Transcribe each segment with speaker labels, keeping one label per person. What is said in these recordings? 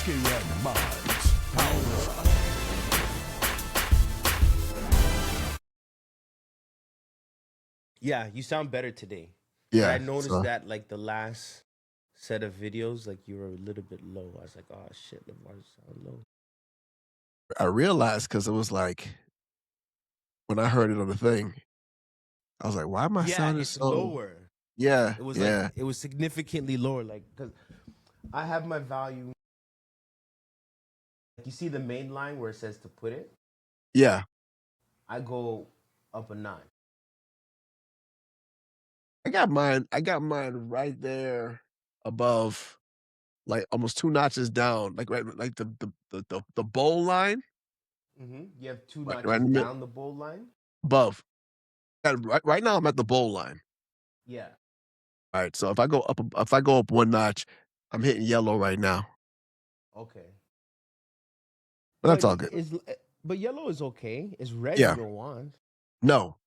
Speaker 1: Thinking and minds power up.
Speaker 2: Yeah, you sound better today. But I
Speaker 3: Yeah.
Speaker 2: noticed
Speaker 3: So
Speaker 2: that like the last set of videos, like you were a little bit low. I was like, oh shit, Lamar sound low.
Speaker 3: I realized because it was like when I heard it on the thing, I was like, why am I
Speaker 2: Yeah,
Speaker 3: sounding
Speaker 2: it's
Speaker 3: so?
Speaker 2: lower.
Speaker 3: Yeah,
Speaker 2: It was like
Speaker 3: yeah,
Speaker 2: it was significantly lower. Like, cause I have my volume. Like you see the main line where it says to put it.
Speaker 3: yeah.
Speaker 2: I go up a notch.
Speaker 3: I got mine right there above, like almost two notches down, like right, like the bowl line,
Speaker 2: You have two
Speaker 3: right
Speaker 2: notches
Speaker 3: in the middle,
Speaker 2: down the bowl line.
Speaker 3: above. Right now, I'm at the bowl line.
Speaker 2: Yeah.
Speaker 3: All right, so if I go up one notch, I'm hitting yellow right now,
Speaker 2: Okay.
Speaker 3: but that's
Speaker 2: But
Speaker 3: all good.
Speaker 2: but yellow is okay. It's red you
Speaker 3: Yeah,
Speaker 2: don't want.
Speaker 3: no,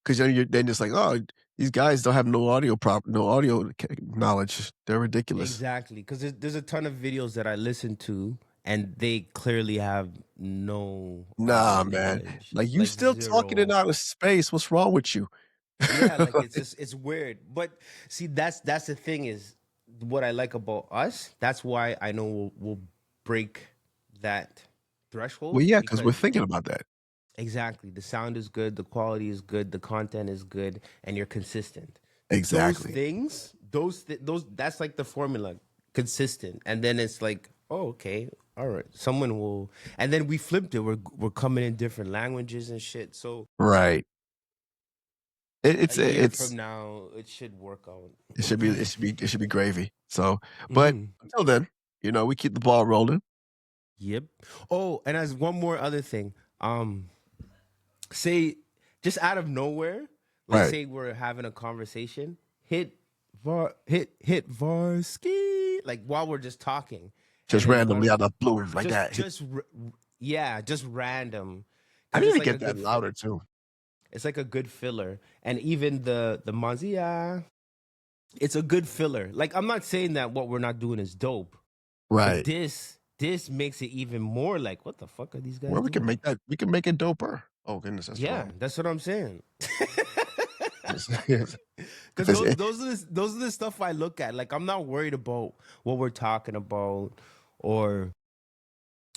Speaker 3: because then it's like, oh, these guys don't have no audio knowledge. They're ridiculous.
Speaker 2: Exactly, because there's a ton of videos that I listen to, and they clearly have no audio
Speaker 3: Nah, man.
Speaker 2: knowledge,
Speaker 3: Like, you
Speaker 2: like
Speaker 3: still talking in
Speaker 2: zero.
Speaker 3: outer space. What's wrong with you?
Speaker 2: Yeah, like it's just it's weird. But see, that's the thing is what I like about us. That's why I know we'll break that
Speaker 3: Well,
Speaker 2: threshold
Speaker 3: yeah, because we're
Speaker 2: because
Speaker 3: thinking about that.
Speaker 2: exactly the sound is good, the quality is good, the content is good, and you're consistent. Those
Speaker 3: Exactly.
Speaker 2: things, those that's like the formula, consistent, and then it's like, oh, okay, all right, someone will, and then we flipped it. We're coming in different languages and shit. So
Speaker 3: Right.
Speaker 2: a
Speaker 3: It's
Speaker 2: year
Speaker 3: it's
Speaker 2: from now, it should work out.
Speaker 3: it should be gravy. So, but
Speaker 2: Mhm.
Speaker 3: until then, we keep the ball rolling.
Speaker 2: Yep. Oh, and as one more other thing, um, say just out of nowhere, like
Speaker 3: Right.
Speaker 2: say we're having a conversation, hit Varsky, like while we're just talking, and
Speaker 3: Just
Speaker 2: then you
Speaker 3: randomly
Speaker 2: want
Speaker 3: out of the blue like
Speaker 2: just
Speaker 3: that.
Speaker 2: yeah, just random,
Speaker 3: I
Speaker 2: because
Speaker 3: need
Speaker 2: it's
Speaker 3: to
Speaker 2: like a
Speaker 3: get that
Speaker 2: good
Speaker 3: louder too.
Speaker 2: it's like a good filler, and even the Manzia, it's a good filler. Like I'm not saying that what we're not doing is dope, but
Speaker 3: Right.
Speaker 2: this makes it even more like what the fuck are these guys
Speaker 3: Well,
Speaker 2: doing?
Speaker 3: we can make it doper. Oh goodness, that's
Speaker 2: Yeah,
Speaker 3: wrong.
Speaker 2: that's what I'm saying.
Speaker 3: If
Speaker 2: Because
Speaker 3: it's,
Speaker 2: those are the stuff I look at. Like I'm not worried about what we're talking about or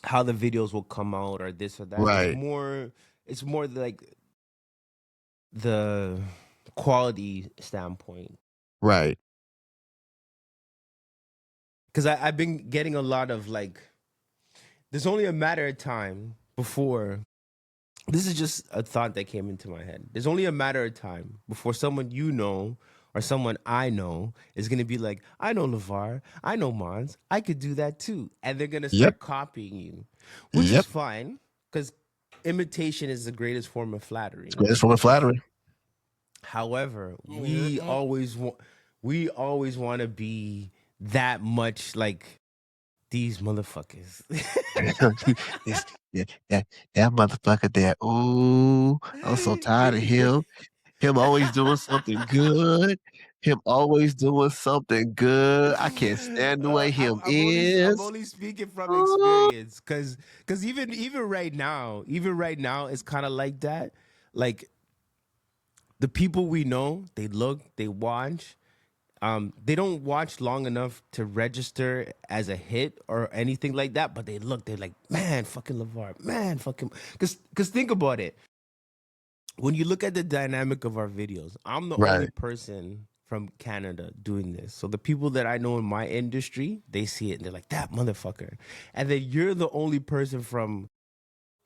Speaker 2: how the videos will come out or this or that.
Speaker 3: right,
Speaker 2: It's more like the quality standpoint.
Speaker 3: right.
Speaker 2: Because I've been getting a lot of like, there's only a matter of time before. This is just a thought that came into my head. There's only a matter of time before someone you know or someone I know is gonna be like, I know LeVar, I know Mons, I could do that too. And they're gonna
Speaker 3: Yep,
Speaker 2: start copying you, which is
Speaker 3: yep.
Speaker 2: fine, because imitation is the greatest form of
Speaker 3: It's
Speaker 2: flattery.
Speaker 3: great. It's from a flattery.
Speaker 2: However,
Speaker 1: Uh-huh.
Speaker 2: we always want to be that much like these motherfuckers.
Speaker 3: It's- yeah, that motherfucker there. Ooh, I'm so tired of him. Him always doing something good. Him always doing something good. I can't stand the way him
Speaker 2: I'm
Speaker 3: is.
Speaker 2: only speaking from
Speaker 3: Ooh.
Speaker 2: experience, because even right now it's kind of like that. Like the people we know, they look, they watch, they don't watch long enough to register as a hit or anything like that, but they look, they're like, man, fucking LeVar, man, fucking, because think about it. When you look at the dynamic of our videos, I'm the only
Speaker 3: Right.
Speaker 2: person from Canada doing this. So the people that I know in my industry, they see it and they're like, that motherfucker. And then you're the only person from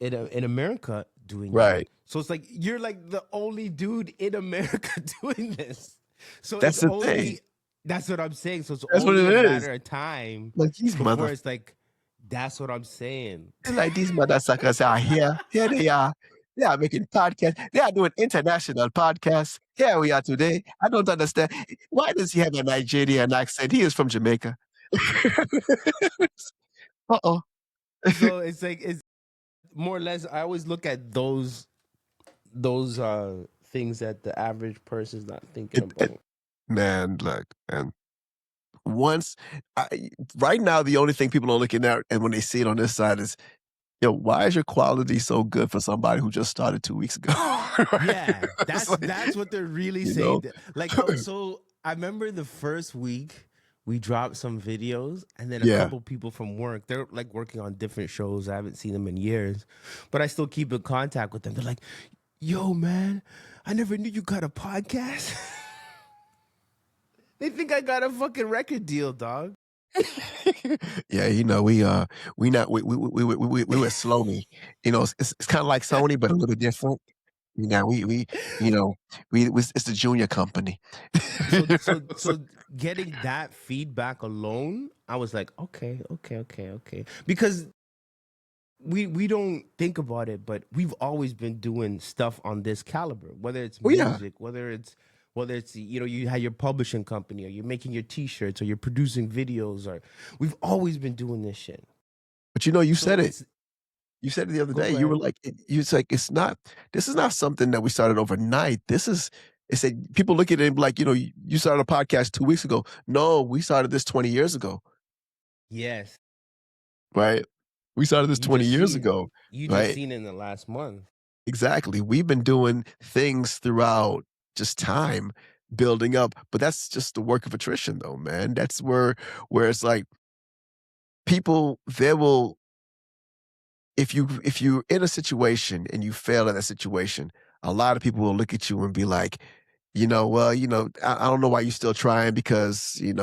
Speaker 2: in America doing it.
Speaker 3: Right.
Speaker 2: So it's like you're like the only dude in America doing this. So
Speaker 3: That's
Speaker 2: it's
Speaker 3: the thing.
Speaker 2: only that's what I'm saying. So it's
Speaker 3: That's what
Speaker 2: only
Speaker 3: it
Speaker 2: a
Speaker 3: is.
Speaker 2: matter of time
Speaker 3: Like these
Speaker 2: before
Speaker 3: mother
Speaker 2: it's like that's what I'm saying.
Speaker 3: like these motherfuckers are here. Here they are. They are making podcasts. They are doing international podcasts. Here we are today. I don't understand. Why does he have a Nigerian accent? He is from Jamaica. Uh-oh.
Speaker 2: So it's like it's more or less I always look at those things that the average person's not thinking
Speaker 3: It,
Speaker 2: about.
Speaker 3: man, look, man. once right now, the only thing people are looking at, and when they see it on this side is, yo, why is your quality so good for somebody who just started 2 weeks ago? Right?
Speaker 2: Yeah,
Speaker 3: It's
Speaker 2: that's
Speaker 3: like,
Speaker 2: that's what they're really
Speaker 3: you
Speaker 2: saying.
Speaker 3: know,
Speaker 2: Like, so I remember the first week we dropped some videos, and then a
Speaker 3: yeah.
Speaker 2: couple people from work, they're like working on different shows. I haven't seen them in years, but I still keep in contact with them. They're like, "Yo, man, I never knew you got a podcast." They think I got a fucking record deal, dog.
Speaker 3: Yeah, we not we were Sony. It's kind of like Sony, but a little different. We you know it's the junior company.
Speaker 2: So getting that feedback alone, I was like, okay, because we don't think about it, but we've always been doing stuff on this caliber, whether it's
Speaker 3: Oh yeah,
Speaker 2: music, whether it's you had your publishing company, or you're making your t-shirts, or you're producing videos, or we've always been doing this shit.
Speaker 3: but you
Speaker 2: So
Speaker 3: said it.
Speaker 2: it's
Speaker 3: You said it the other day.
Speaker 2: go
Speaker 3: You were
Speaker 2: ahead.
Speaker 3: like, it's like it's not. This is not something that we started overnight. This is. It's a, people look at it and be like, you started a podcast 2 weeks ago. No, we started this 20 years ago,
Speaker 2: Yes,
Speaker 3: right? We started this
Speaker 2: you
Speaker 3: 20
Speaker 2: just
Speaker 3: years
Speaker 2: seen
Speaker 3: ago,
Speaker 2: you just
Speaker 3: right?
Speaker 2: seen it in the last month.
Speaker 3: Exactly. We've been doing things throughout just time building up, but that's just the work of attrition, though, man. That's where it's like people they will if you're in a situation and you fail in that situation, a lot of people will look at you and be like, well, I don't know why you're still trying because you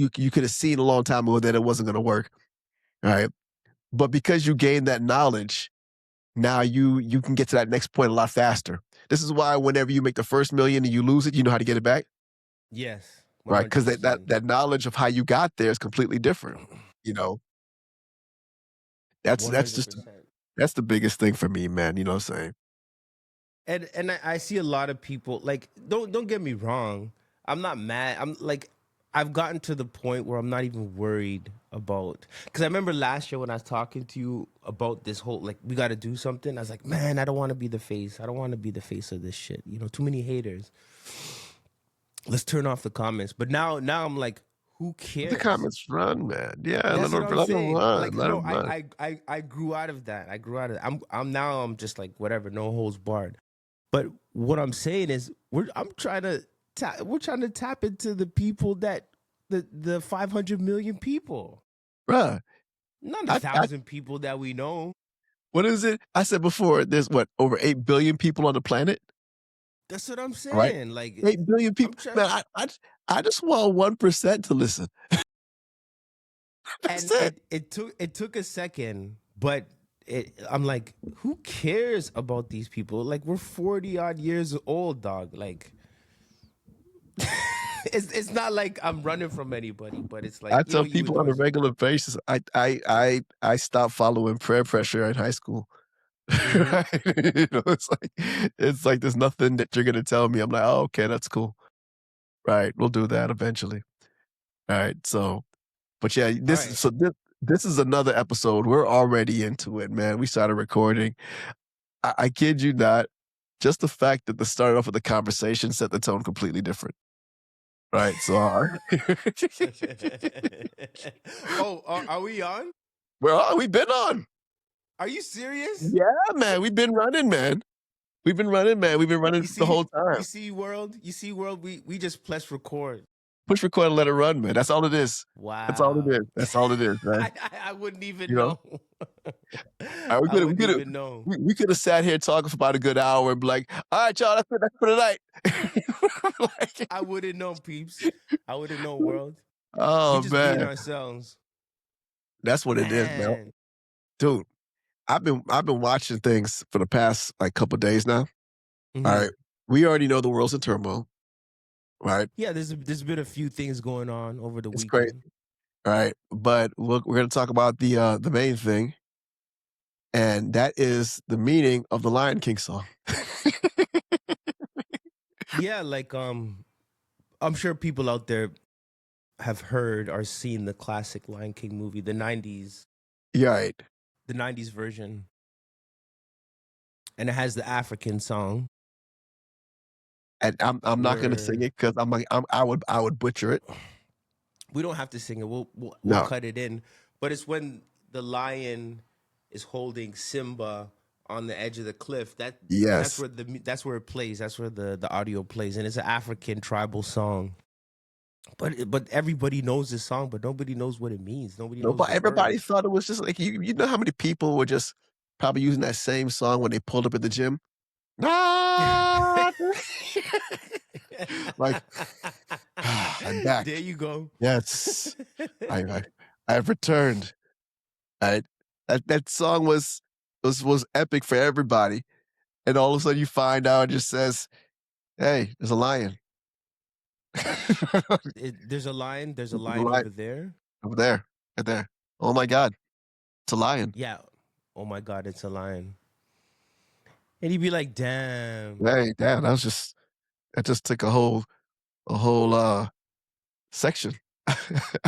Speaker 3: could have seen a long time ago that it wasn't going to work, right? But because you gained that knowledge, now you can get to that next point a lot faster. This is why whenever you make the first million and you lose it, you know how to get it back,
Speaker 2: Yes, one
Speaker 3: right?
Speaker 2: hundred
Speaker 3: Because
Speaker 2: percent,
Speaker 3: that knowledge of how you got there is completely different. You know, that's
Speaker 2: one
Speaker 3: that's
Speaker 2: hundred
Speaker 3: just
Speaker 2: percent.
Speaker 3: that's the biggest thing for me, man. You know what I'm saying?
Speaker 2: And I see a lot of people, like, don't get me wrong. I'm not mad. I'm like, I've gotten to the point where I'm not even worried about, because I remember last year when I was talking to you about this whole, like, we got to do something. I was like, man, I don't want to be the face. I don't want to be the face of this shit. Too many haters. Let's turn off the comments. But now I'm like, who
Speaker 3: Let the
Speaker 2: cares?
Speaker 3: comments run, man. Yeah,
Speaker 2: That's what I'm
Speaker 3: let them
Speaker 2: saying.
Speaker 3: run.
Speaker 2: Like,
Speaker 3: Let
Speaker 2: no,
Speaker 3: them run.
Speaker 2: I grew out of that. I grew out of. I'm now. I'm just like, whatever. No holds barred. But what I'm saying is, we're trying to tap into the people, that the 500 million people,
Speaker 3: Bruh,
Speaker 2: not a
Speaker 3: I
Speaker 2: thousand people that we know.
Speaker 3: what is it? I said before, there's what, over 8 billion people on the planet,
Speaker 2: That's what I'm
Speaker 3: right?
Speaker 2: saying. Like,
Speaker 3: 8 billion
Speaker 2: I'm
Speaker 3: people.
Speaker 2: trying,
Speaker 3: Man, I just want 1% to listen. That's
Speaker 2: and
Speaker 3: it.
Speaker 2: it took a second, but I'm like, who cares about these people? Like, we're 40 odd years old, dog. Like, it's not like I'm running from anybody, but it's like,
Speaker 3: I tell
Speaker 2: you would
Speaker 3: people on a
Speaker 2: always.
Speaker 3: regular basis, I stopped following prayer pressure in high school.
Speaker 2: Mm-hmm.
Speaker 3: Right? It's like there's nothing that you're gonna tell me. I'm like, oh, okay, that's cool. Right, we'll do that eventually. All right, so, but yeah,
Speaker 2: All right.
Speaker 3: this is another episode. We're already into it, man. We started recording. I kid you not. Just the fact that the start off of the conversation set the tone completely different. Right. So
Speaker 2: Oh, are we on?
Speaker 3: we've been on.
Speaker 2: Are you serious?
Speaker 3: Yeah, man. We've been running, man. We've been running, man. We've been running
Speaker 2: You
Speaker 3: the
Speaker 2: see,
Speaker 3: whole time.
Speaker 2: you see, world. We just press record.
Speaker 3: Push record and let it run, man. That's all it is. That's all it
Speaker 2: Wow.
Speaker 3: is. That's all it is, man.
Speaker 2: I wouldn't even
Speaker 3: You know?
Speaker 2: know.
Speaker 3: All right,
Speaker 2: I wouldn't even know.
Speaker 3: we could have sat here talking for about a good hour and be like, all right, y'all, that's for tonight. Like,
Speaker 2: I wouldn't know, peeps. I wouldn't know, world. We
Speaker 3: oh
Speaker 2: just being
Speaker 3: man.
Speaker 2: ourselves,
Speaker 3: That's what it is, man.
Speaker 2: man.
Speaker 3: Dude, I've been watching things for the past like couple days now. All
Speaker 2: Hmm.
Speaker 3: right. We already know the world's in turmoil, right?
Speaker 2: Yeah, there's been a few things going on over the
Speaker 3: It's crazy,
Speaker 2: weekend.
Speaker 3: right? But we're gonna talk about the main thing, and that is the meaning of the Lion King song.
Speaker 2: Yeah, like, I'm sure people out there have heard or seen the classic Lion King movie,
Speaker 3: Yeah, right.
Speaker 2: the '90s version, and it has the African song
Speaker 3: And I'm not gonna sing
Speaker 2: where
Speaker 3: it because I would butcher it.
Speaker 2: We don't have to sing it. We'll
Speaker 3: No.
Speaker 2: cut it in. But it's when the lion is holding Simba on the edge of the cliff. That's
Speaker 3: Yes.
Speaker 2: where that's where it plays. That's where the audio plays, and it's an African tribal song. But everybody knows this song, but nobody knows what it means. Nobody knows
Speaker 3: Nobody,
Speaker 2: the
Speaker 3: everybody
Speaker 2: words.
Speaker 3: thought it was just like you know how many people were just probably using that same song when they pulled up at the gym? Ah, like I'm back.
Speaker 2: There you go.
Speaker 3: Yes. I I have returned. Right? That song was epic for everybody. And all of a sudden you find out it just says, "Hey, there's a lion."
Speaker 2: There's a lion. There's a
Speaker 3: There's a
Speaker 2: lion
Speaker 3: lion
Speaker 2: over there.
Speaker 3: over there, right there. Oh my God, it's a lion.
Speaker 2: Yeah. Oh my God, it's a lion. And he'd be like, "Damn."
Speaker 3: Hey, damn, that just took a whole section out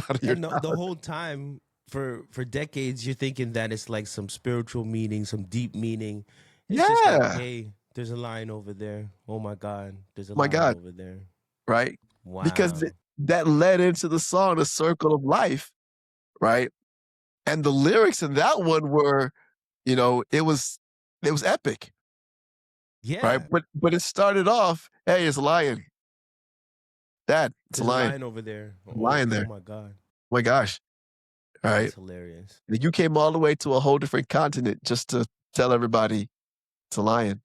Speaker 3: of
Speaker 2: Yeah.
Speaker 3: your
Speaker 2: No, the
Speaker 3: time.
Speaker 2: whole time for decades, you're thinking that it's like some spiritual meaning, some deep meaning. It's just like,
Speaker 3: Yeah.
Speaker 2: hey, there's a lion over there. Oh my God, there's a
Speaker 3: My
Speaker 2: lion
Speaker 3: God,
Speaker 2: over there.
Speaker 3: right? Because
Speaker 2: Wow.
Speaker 3: that led into the song, The Circle of Life, right? And the lyrics in that one were, you know, it was epic, right?
Speaker 2: Yeah.
Speaker 3: But it started off, hey, it's a lion. Dad, it's a
Speaker 2: There's a
Speaker 3: lion.
Speaker 2: lion over there.
Speaker 3: Lion
Speaker 2: Oh
Speaker 3: there.
Speaker 2: my God.
Speaker 3: Oh my gosh. All right.
Speaker 2: That's hilarious.
Speaker 3: You came all the way to a whole different continent just to tell everybody it's a lion.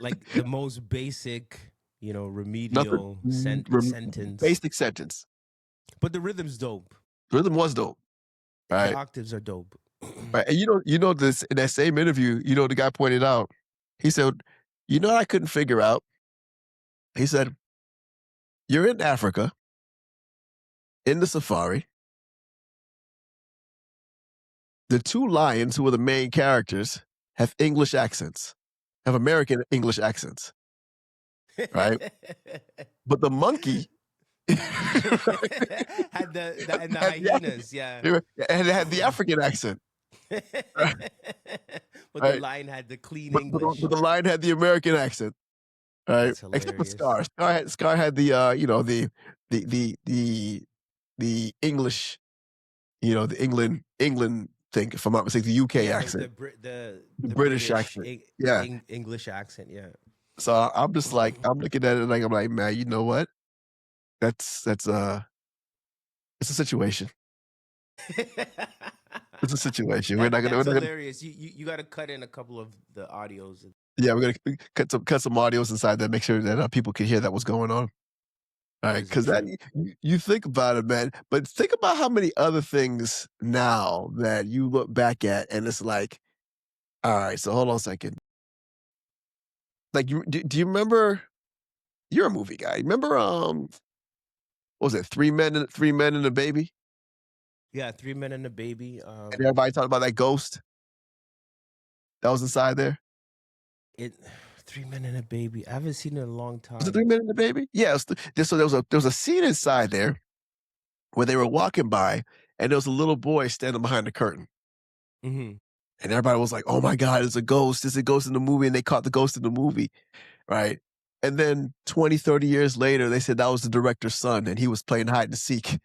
Speaker 2: Like the most basic,
Speaker 3: Nothing.
Speaker 2: remedial
Speaker 3: Rem-
Speaker 2: sentence.
Speaker 3: Basic sentence.
Speaker 2: But the rhythm's dope.
Speaker 3: The rhythm was dope.
Speaker 2: The
Speaker 3: Right.
Speaker 2: octaves are dope.
Speaker 3: Right. And you know this in that same interview, you know, the guy pointed out, he said, you know what I couldn't figure out? He said, you're in Africa, in the safari. The two lions who are the main characters have English accents, have American English accents, right? But the monkey
Speaker 2: Had and the
Speaker 3: had
Speaker 2: hyenas, yeah.
Speaker 3: and it had the African accent,
Speaker 2: But the
Speaker 3: right?
Speaker 2: lion had the clean English.
Speaker 3: But the lion had the American accent, right?
Speaker 2: That's
Speaker 3: Except for
Speaker 2: hilarious.
Speaker 3: Scar. Scar had the you know the the the the English, you know, the England thing, if I'm not mistaken, the UK
Speaker 2: Yeah,
Speaker 3: accent, the
Speaker 2: the
Speaker 3: British
Speaker 2: British
Speaker 3: accent. Yeah.
Speaker 2: English accent, yeah.
Speaker 3: So I'm just like, I'm looking at it and I'm like, man, you know what? That's it's a situation. It's a situation. We're
Speaker 2: That's
Speaker 3: not gonna
Speaker 2: hilarious. You got to cut in a couple of the audios.
Speaker 3: yeah, we're gonna cut some audios inside there, make sure that people can hear that what's going on. All
Speaker 2: That
Speaker 3: right,
Speaker 2: is a
Speaker 3: because that
Speaker 2: trip.
Speaker 3: you think about it, man. But think about how many other things now that you look back at, and it's like, all right, so hold on a second. Like, do you remember? You're a movie guy. Remember, what was it, Three Men and a Baby?
Speaker 2: Yeah, Three Men and a Baby.
Speaker 3: And everybody talked about that ghost that was inside there.
Speaker 2: It Three Men and a Baby. I haven't seen it in a long
Speaker 3: Was it Three
Speaker 2: time.
Speaker 3: Men and a Baby? Yeah. So there was a scene inside there where they were walking by, and there was a little boy standing behind the curtain.
Speaker 2: Hmm.
Speaker 3: And everybody was like, "Oh my God, it's a ghost. It's a ghost in the movie." And they caught the ghost in the movie, right? And then 20, 30 years later, they said that was the director's son and he was playing hide and seek.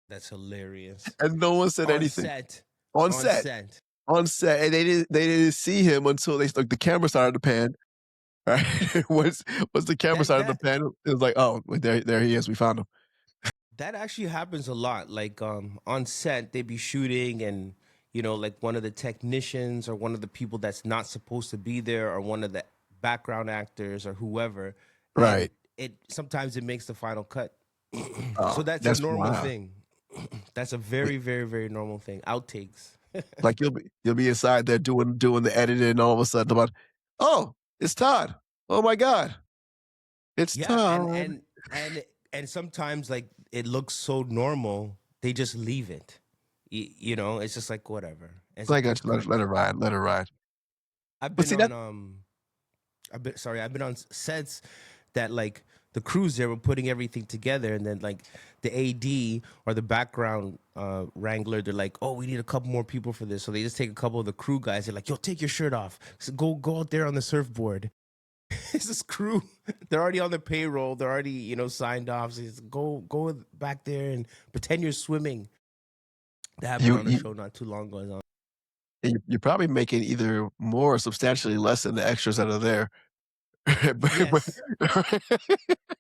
Speaker 2: That's hilarious.
Speaker 3: And no one said
Speaker 2: On
Speaker 3: anything.
Speaker 2: set.
Speaker 3: On
Speaker 2: On
Speaker 3: set.
Speaker 2: set.
Speaker 3: On set. And they didn't see him until like the camera started to pan. Right? once the camera
Speaker 2: That
Speaker 3: started to
Speaker 2: that
Speaker 3: pan, it was like, oh, there he is. We found him.
Speaker 2: that actually happens a lot. Like on set, they be shooting and like one of the technicians or one of the people that's not supposed to be there or one of the background actors or whoever, and
Speaker 3: Right.
Speaker 2: it sometimes it makes the final cut. So
Speaker 3: Oh,
Speaker 2: that's a
Speaker 3: that's
Speaker 2: normal
Speaker 3: wild.
Speaker 2: thing. That's a very, very, very normal thing. Outtakes.
Speaker 3: Like you'll be inside there doing the editing, and all of a sudden about, oh, it's Todd. Oh my God, it's
Speaker 2: Yeah,
Speaker 3: Todd.
Speaker 2: and sometimes like it looks so normal, they just leave it. It's just like whatever. It's
Speaker 3: I
Speaker 2: like
Speaker 3: got
Speaker 2: it's
Speaker 3: you.
Speaker 2: cooked.
Speaker 3: Let it ride. Let it ride.
Speaker 2: I've
Speaker 3: But
Speaker 2: been
Speaker 3: see that
Speaker 2: on I've been on sets that like the crews there were putting everything together, and then like the AD or the background wrangler, they're like, oh, we need a couple more people for this, so they just take a couple of the crew guys. They're like, yo, take your shirt off, so go out there on the surfboard. It's this crew. They're already on the payroll. They're already, signed off. So it's, go back there and pretend you're swimming. That happened
Speaker 3: You
Speaker 2: on a
Speaker 3: you
Speaker 2: show not too long ago.
Speaker 3: you're probably making either more or substantially less than the extras that are there. But
Speaker 2: Yes,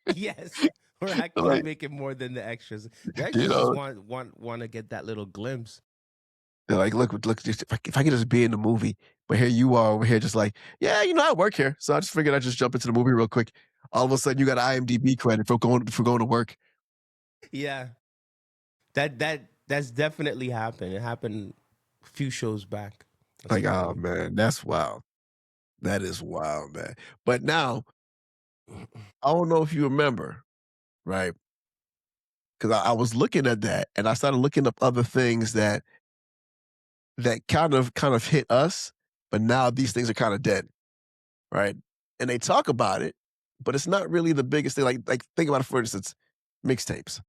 Speaker 2: yes. We're actually
Speaker 3: like,
Speaker 2: making more than the extras. The
Speaker 3: you
Speaker 2: extras just
Speaker 3: know,
Speaker 2: want to get that little glimpse.
Speaker 3: they're like, "Look, just if I could just be in the movie." But here you are over here just like, "Yeah, I work here, so I just figured I'd just jump into the movie real quick." All of a sudden, you got IMDb credit for going to work.
Speaker 2: Yeah, that's definitely happened. It happened a few shows back. That's
Speaker 3: Like, oh,
Speaker 2: funny.
Speaker 3: man, that's wild. That is wild, man. But now, I don't know if you remember, right? 'Cause I was looking at that, and I started looking up other things that kind of hit us, but now these things are kinda dead, right? And they talk about it, but it's not really the biggest thing. Like, think about it, for instance, mixtapes.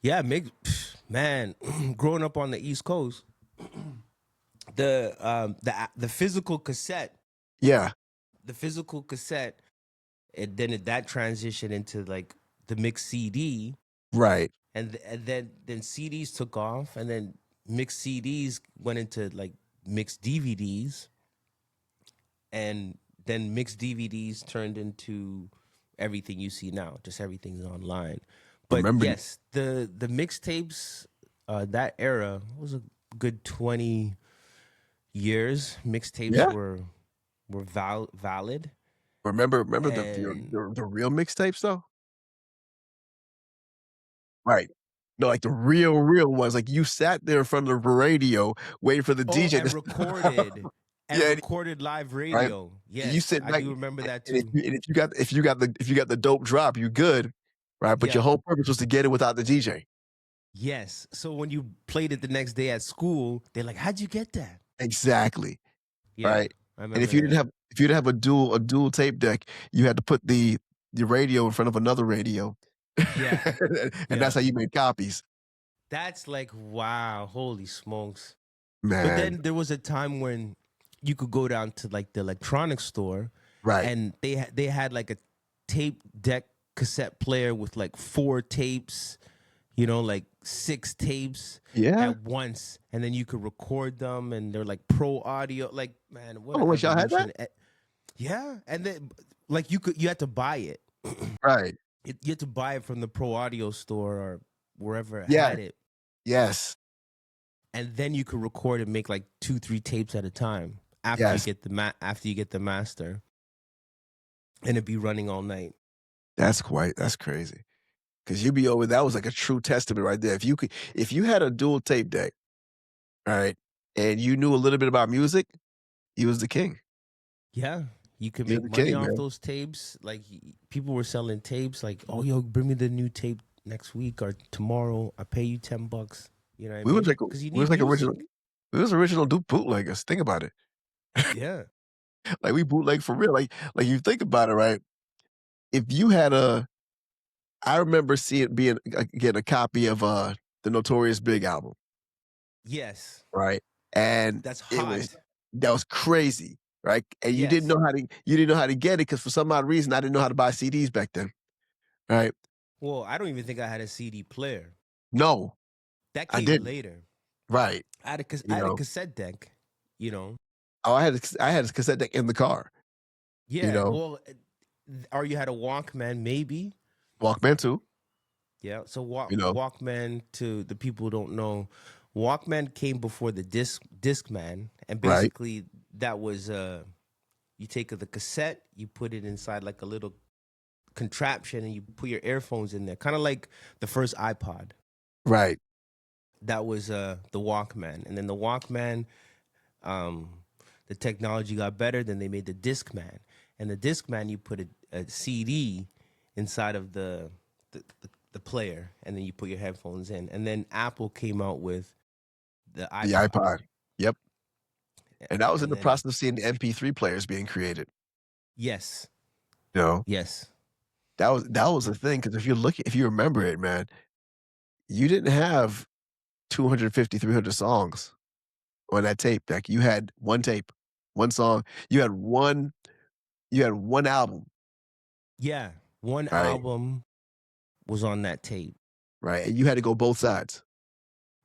Speaker 2: Yeah, man, growing up on the East Coast, the physical cassette,
Speaker 3: Yeah,
Speaker 2: the physical cassette, that transitioned into like the mixed CD,
Speaker 3: right.
Speaker 2: and then CDs took off, and then mixed CDs went into like mixed DVDs, and then mixed DVDs turned into everything you see now. Just everything's online. But
Speaker 3: Remember the
Speaker 2: yes, the mixtapes, that era was a good 20 years. Mixtapes
Speaker 3: yeah,
Speaker 2: were valid,
Speaker 3: remember
Speaker 2: and
Speaker 3: the real mixtapes, though? Right. No, like, the real ones, like, you sat there in front of the radio waiting for the
Speaker 2: oh,
Speaker 3: DJ to
Speaker 2: and
Speaker 3: Yeah,
Speaker 2: recorded live
Speaker 3: right?
Speaker 2: radio.
Speaker 3: And you
Speaker 2: Yes,
Speaker 3: sit
Speaker 2: I
Speaker 3: back,
Speaker 2: do remember that
Speaker 3: and
Speaker 2: too.
Speaker 3: if you got the dope drop, you good, right? But your
Speaker 2: Yeah.
Speaker 3: whole purpose was to get it without the DJ.
Speaker 2: Yes. So when you played it the next day at school, they're like, "How'd you get that?"
Speaker 3: Exactly,
Speaker 2: Yeah,
Speaker 3: right?
Speaker 2: I
Speaker 3: And
Speaker 2: remember that.
Speaker 3: if you didn't have a dual tape deck, you had to put the radio in front of another radio,
Speaker 2: Yeah,
Speaker 3: and that's
Speaker 2: yeah.
Speaker 3: how you made copies.
Speaker 2: That's like, wow, holy smokes. But
Speaker 3: Man,
Speaker 2: then there was a time when you could go down to like the electronics store,
Speaker 3: right.
Speaker 2: and they had like a tape deck cassette player with like four tapes, like six tapes
Speaker 3: Yeah?
Speaker 2: at once, and then you could record them, and they're like pro audio. Like, man, what
Speaker 3: Oh,
Speaker 2: an
Speaker 3: wait, y'all had that?
Speaker 2: evolution! Yeah, and then like you had to buy it.
Speaker 3: Right.
Speaker 2: You had to buy it from the pro audio store or wherever it
Speaker 3: Yes,
Speaker 2: had it,
Speaker 3: yes,
Speaker 2: and then you could record and make like 2 3 tapes at a time after you
Speaker 3: yes.
Speaker 2: get the master, and it'd be running all night.
Speaker 3: That's crazy. 'Cause you'd be over that was like a true testament right there. If you had a dual tape deck, right, and you knew a little bit about music, you was the king.
Speaker 2: Yeah, you could
Speaker 3: You're
Speaker 2: make
Speaker 3: the
Speaker 2: money
Speaker 3: king,
Speaker 2: off
Speaker 3: man.
Speaker 2: those tapes. Like, people were selling tapes like, "Oh, yo, bring me the new tape next week or tomorrow. I pay you $10." You know what I
Speaker 3: We was
Speaker 2: mean?
Speaker 3: like
Speaker 2: Because you
Speaker 3: we was
Speaker 2: need
Speaker 3: like original
Speaker 2: music.
Speaker 3: we was original bootleggers. Think about it.
Speaker 2: Yeah.
Speaker 3: Like, we bootleg for real. Like, you think about it, right? If you had a I remember seeing being getting a copy of, the Notorious Big album,
Speaker 2: Yes.
Speaker 3: right? And
Speaker 2: That's
Speaker 3: it was
Speaker 2: hot.
Speaker 3: that was crazy, right? And
Speaker 2: Yes.
Speaker 3: you didn't know how to get it because for some odd reason, I didn't know how to buy CDs back then, right?
Speaker 2: Well, I don't even think I had a CD player.
Speaker 3: No,
Speaker 2: That
Speaker 3: I
Speaker 2: came
Speaker 3: didn't.
Speaker 2: later.
Speaker 3: Right,
Speaker 2: I
Speaker 3: you
Speaker 2: had a
Speaker 3: know?
Speaker 2: cassette deck. You know.
Speaker 3: Oh, I had a cassette deck in the car, you
Speaker 2: Yeah.
Speaker 3: know?
Speaker 2: Well, or you had a Walkman, maybe.
Speaker 3: Walkman too,
Speaker 2: Yeah. So
Speaker 3: you know?
Speaker 2: Walkman, to the people who don't know, Walkman came before the Discman, and
Speaker 3: Right,
Speaker 2: basically that was you take the cassette, you put it inside like a little contraption, and you put your earphones in there, kind of like the first iPod.
Speaker 3: right.
Speaker 2: That was the Walkman, and then the Walkman, um, the technology got better. Then they made the Discman, and the Discman, you put a CD inside of the player, and then you put your headphones in. And then Apple came out with the
Speaker 3: The
Speaker 2: iPod,
Speaker 3: iPod. Yep, and that was in
Speaker 2: and
Speaker 3: the
Speaker 2: then
Speaker 3: process of seeing the MP3 players being created,
Speaker 2: yes,
Speaker 3: you know?
Speaker 2: yes,
Speaker 3: That was the thing because if you remember it, man, you didn't have 250, 300 songs on that tape deck. You had 1 tape, 1 song. You had You had one album,
Speaker 2: Yeah, one
Speaker 3: right?
Speaker 2: album was on that tape.
Speaker 3: Right, and you had to go both sides.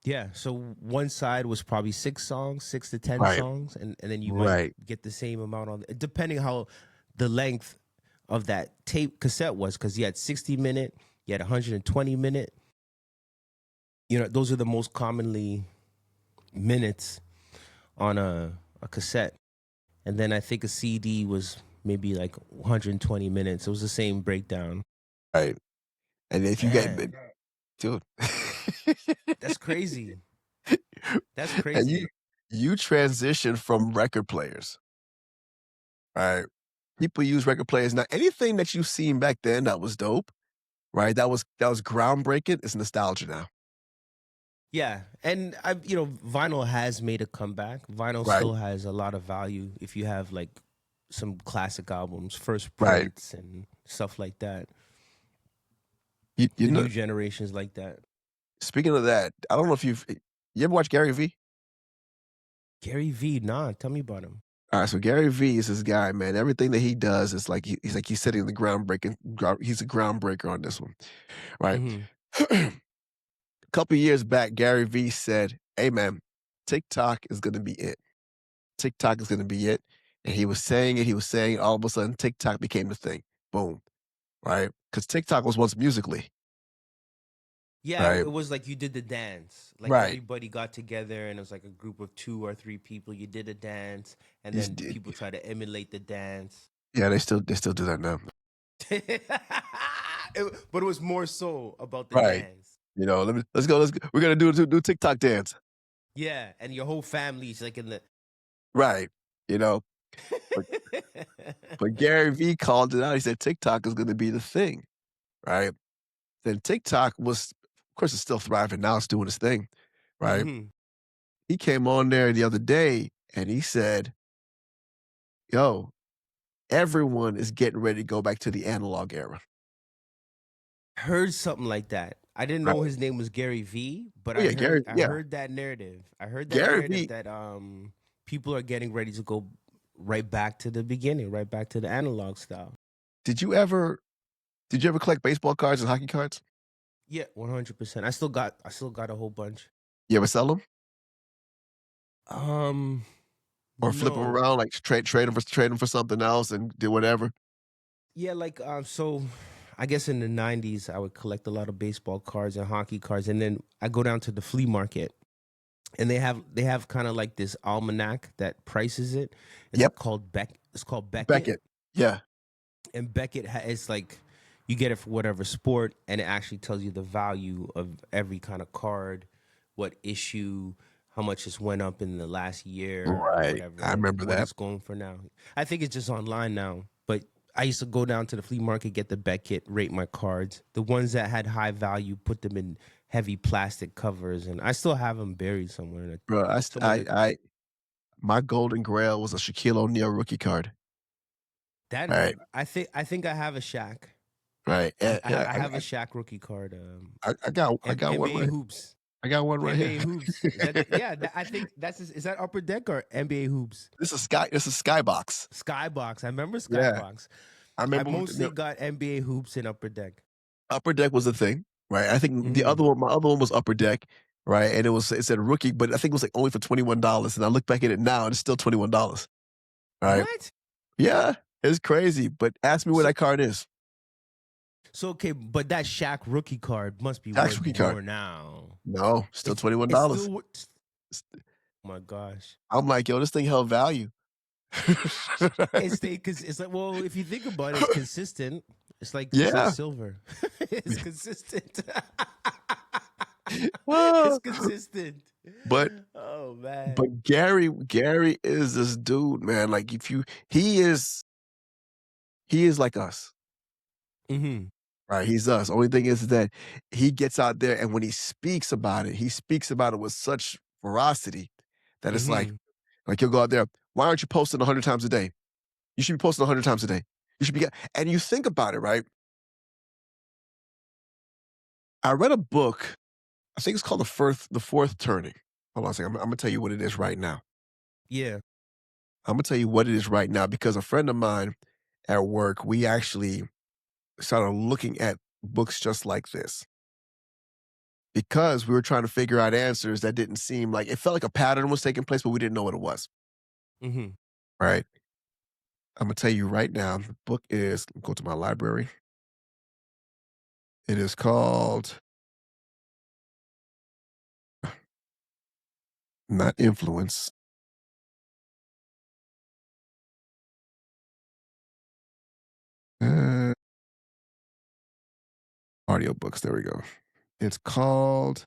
Speaker 2: Yeah, so one side was probably 6 songs, 6 to 10
Speaker 3: Right,
Speaker 2: songs, and then you might
Speaker 3: right.
Speaker 2: get the same amount on, depending how the length of that tape cassette was, because you had 60 minute, you had 120 minute. You know, those are the most commonly minutes on a cassette, and then I think a CD was maybe like 120 minutes. It was the same breakdown.
Speaker 3: Right. And if you get,
Speaker 2: Man,
Speaker 3: dude,
Speaker 2: that's crazy. That's
Speaker 3: and
Speaker 2: crazy.
Speaker 3: you transition from record players, right? People use record players now. Anything that you've seen back then that was dope, right? That was groundbreaking. It's nostalgia now,
Speaker 2: Yeah, and vinyl has made a comeback. Vinyl
Speaker 3: right?
Speaker 2: still has a lot of value if you have like some classic albums, first
Speaker 3: Right.
Speaker 2: prints and stuff like that.
Speaker 3: You
Speaker 2: The
Speaker 3: know,
Speaker 2: new generations like that.
Speaker 3: speaking of that, I don't know if you ever watch Gary Vee?
Speaker 2: Gary V, nah, tell me about him.
Speaker 3: All right, so Gary Vee is this guy, man. Everything that he does is like he's setting the groundbreaking. He's a groundbreaker on this one, right?
Speaker 2: Hmm.
Speaker 3: A couple years back, Gary Vee said, "Hey, man, TikTok is going to be it. TikTok is going to be it." And he was saying it. He was saying it, all of a sudden TikTok became the thing. Boom, right? Because TikTok was once musically,
Speaker 2: Yeah,
Speaker 3: right?
Speaker 2: it was like you did the dance. Like
Speaker 3: Right.
Speaker 2: everybody got together and it was like a group of 2 or 3 people. You did a dance, and
Speaker 3: He's,
Speaker 2: then people try to emulate the dance.
Speaker 3: yeah, they still do that now,
Speaker 2: But it was more so about the
Speaker 3: right?
Speaker 2: dance.
Speaker 3: You know, let's go. We're gonna do TikTok dance,
Speaker 2: Yeah, and your whole family's like in the.
Speaker 3: right? You know, but But Gary Vee called it out. He said TikTok is gonna be the thing, right? Then TikTok was, of course, it's still thriving now. It's doing its thing, right?
Speaker 2: Hmm.
Speaker 3: He came on there the other day and he said, "Yo, everyone is getting ready to go back to the analog era."
Speaker 2: Heard something like that. I didn't know
Speaker 3: Right.
Speaker 2: his name was Gary V, but
Speaker 3: Oh yeah, Gary.
Speaker 2: I
Speaker 3: Yeah,
Speaker 2: heard that narrative. I heard that
Speaker 3: Gary
Speaker 2: narrative
Speaker 3: Vee.
Speaker 2: that people are getting ready to go right back to the beginning, right back to the analog style.
Speaker 3: Did you ever did you ever collect baseball cards and hockey cards?
Speaker 2: Yeah, 100%. I still got a whole bunch.
Speaker 3: You ever sell them
Speaker 2: Um,
Speaker 3: or flip them
Speaker 2: no.
Speaker 3: around, like trade them for something else and do whatever?
Speaker 2: Yeah, like so I guess in the 90s I would collect a lot of baseball cards and hockey cards, and then I go down to the flea market, and they have kind of like this almanac that prices it.
Speaker 3: Yep,
Speaker 2: It's called Beckett,
Speaker 3: Beckett. Yeah,
Speaker 2: and it's like you get it for whatever sport, and it actually tells you the value of every kind of card, what issue, how much it's went up in the last year or
Speaker 3: right.
Speaker 2: whatever,
Speaker 3: I
Speaker 2: and
Speaker 3: remember
Speaker 2: what
Speaker 3: that.
Speaker 2: it's going for now. I think it's just online now, but I used to go down to the flea market, get the Beckett, rate my cards. The ones that had high value, put them in heavy plastic covers, and I still have them buried somewhere.
Speaker 3: Bro,
Speaker 2: Someone that
Speaker 3: my golden grail was a Shaquille O'Neal rookie card.
Speaker 2: that
Speaker 3: Right,
Speaker 2: I think I have a Shaq.
Speaker 3: right.
Speaker 2: I have a Shaq rookie card.
Speaker 3: I got one
Speaker 2: NBA
Speaker 3: right.
Speaker 2: hoops.
Speaker 3: I got one right here.
Speaker 2: NBA hoops. Is that yeah? I think is that Upper Deck or NBA hoops?
Speaker 3: This is Skybox.
Speaker 2: Skybox. I remember
Speaker 3: Yeah,
Speaker 2: Skybox.
Speaker 3: I
Speaker 2: I
Speaker 3: remember
Speaker 2: mostly got NBA hoops and Upper Deck.
Speaker 3: Upper Deck was a thing, right? I think
Speaker 2: Hmm.
Speaker 3: my other one was Upper Deck, right? And it said rookie, but I think it was like only for $21. And I look back at it now, and it's still $21, right?
Speaker 2: What?
Speaker 3: Yeah, it's crazy. But ask me where
Speaker 2: So
Speaker 3: that card is.
Speaker 2: okay, but that Shaq rookie card must be
Speaker 3: Shaq's
Speaker 2: worth
Speaker 3: rookie card.
Speaker 2: more now.
Speaker 3: No, still $21.
Speaker 2: It's still. Oh my gosh.
Speaker 3: I'm like, yo, this thing held value.
Speaker 2: Because it's like, well, if you think about it, it's consistent. It's like
Speaker 3: Yeah.
Speaker 2: silver. It's consistent.
Speaker 3: Ah,
Speaker 2: It's consistent.
Speaker 3: but
Speaker 2: Oh man.
Speaker 3: but Gary is this dude, man. Like if you he is like us.
Speaker 2: Hmm.
Speaker 3: Right, he's us. Only thing is that he gets out there and when he speaks about it with such ferocity that it's
Speaker 2: Hmm.
Speaker 3: like he'll go out there, "Why aren't you posting 100 times a day? You should be posting 100 times a day. You should be," and you think about it, right? I read a book, I think it's called The Fourth Turning. Hold on a second. I'm gonna tell you what it is right now.
Speaker 2: Yeah.
Speaker 3: I'm gonna tell you what it is right now because a friend of mine at work, we actually started looking at books just like this because we were trying to figure out answers that didn't seem like it felt like a pattern was taking place, but we didn't know what it was.
Speaker 2: Mm-hmm.
Speaker 3: Right. I'm gonna tell you right now, the book is go to my library. It is called not Influence. Uh, audiobooks. There we go. It's called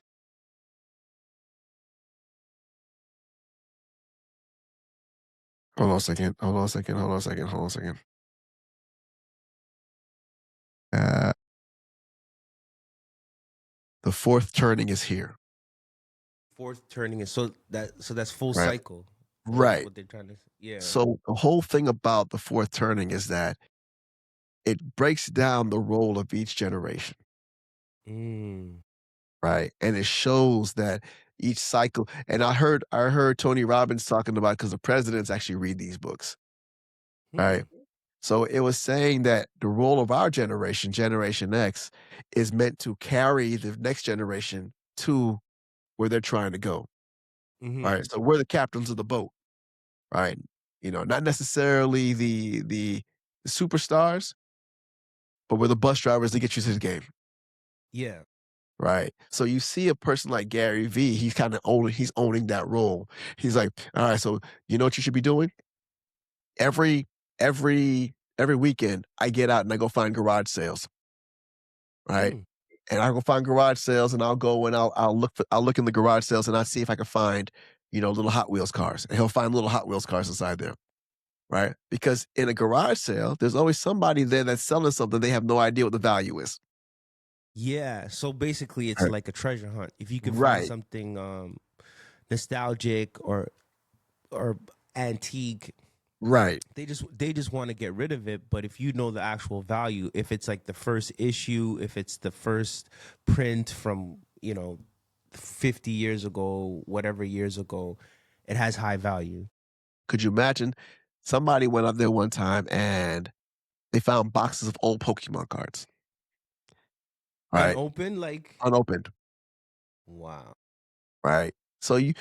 Speaker 3: hold on a second. Hold on a second. Hold on a second. Hold on a second. Uh, the fourth turning is here.
Speaker 2: Fourth turning is so that's full
Speaker 3: Right.
Speaker 2: cycle. Is
Speaker 3: Right.
Speaker 2: what they're trying to. Yeah.
Speaker 3: So the whole thing about the fourth turning is that it breaks down the role of each generation.
Speaker 2: Mm.
Speaker 3: Right. And it shows that each cycle and I heard Tony Robbins talking about because the presidents actually read these books.
Speaker 2: Hmm.
Speaker 3: Right. So it was saying that the role of our generation, Generation X, is meant to carry the next generation to where they're trying to go.
Speaker 2: Mm-hmm.
Speaker 3: Right. So we're the captains of the boat. Right. Not necessarily the superstars, but we're the bus drivers to get you to the game.
Speaker 2: Yeah.
Speaker 3: Right. So you see a person like Gary V, he's owning that role. He's like, all right, so you know what you should be doing? Every every weekend I get out and I go find garage sales. Right.
Speaker 2: Mm.
Speaker 3: And I go find garage sales and I'll go and I'll look in the garage sales and I'll see if I can find, little Hot Wheels cars. And he'll find little Hot Wheels cars inside there. Right. Because in a garage sale, there's always somebody there that's selling something they have no idea what the value is.
Speaker 2: Yeah. So basically, it's
Speaker 3: Right.
Speaker 2: like a treasure hunt. If you can find
Speaker 3: Right.
Speaker 2: something nostalgic or antique,
Speaker 3: Right.
Speaker 2: they just want to get rid of it. But if you know the actual value, if it's like the first issue, if it's the first print from 50 years ago, whatever years ago, it has high value.
Speaker 3: Could you imagine somebody went up there one time and they found boxes of old Pokemon cards, right?
Speaker 2: Unopened, like,
Speaker 3: Unopened,
Speaker 2: wow.
Speaker 3: right? So you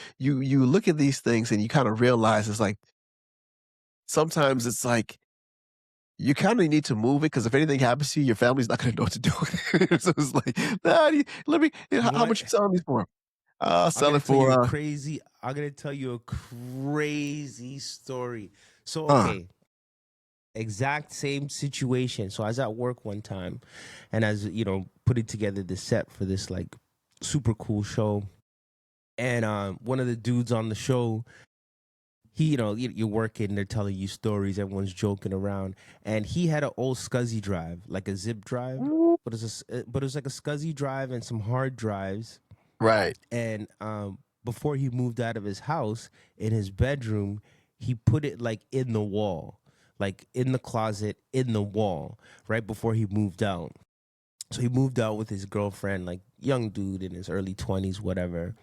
Speaker 3: look at these things and you kind of realize it's like sometimes it's like you kind of need to move it because if anything happens to you, your family's not going to know what to do with it. So it's like, nah, let me.
Speaker 2: You know
Speaker 3: How
Speaker 2: what?
Speaker 3: much you selling these for? I'll
Speaker 2: I'm
Speaker 3: sell
Speaker 2: gonna
Speaker 3: it
Speaker 2: tell you a
Speaker 3: for
Speaker 2: crazy. I'm gonna tell you a crazy story. So
Speaker 3: uh,
Speaker 2: okay, exact same situation. So I was at work one time, and as putting together the set for this like super cool show, and one of the dudes on the show, he you're working, they're telling you stories, everyone's joking around, and he had an old SCSI drive, like a zip drive, but it was like a SCSI drive and some hard drives.
Speaker 3: right,
Speaker 2: And before he moved out of his house, in his bedroom, he put it like in the wall, like in the closet, in the wall, right before he moved out. So he moved out with his girlfriend, like young dude in his early 20s, whatever.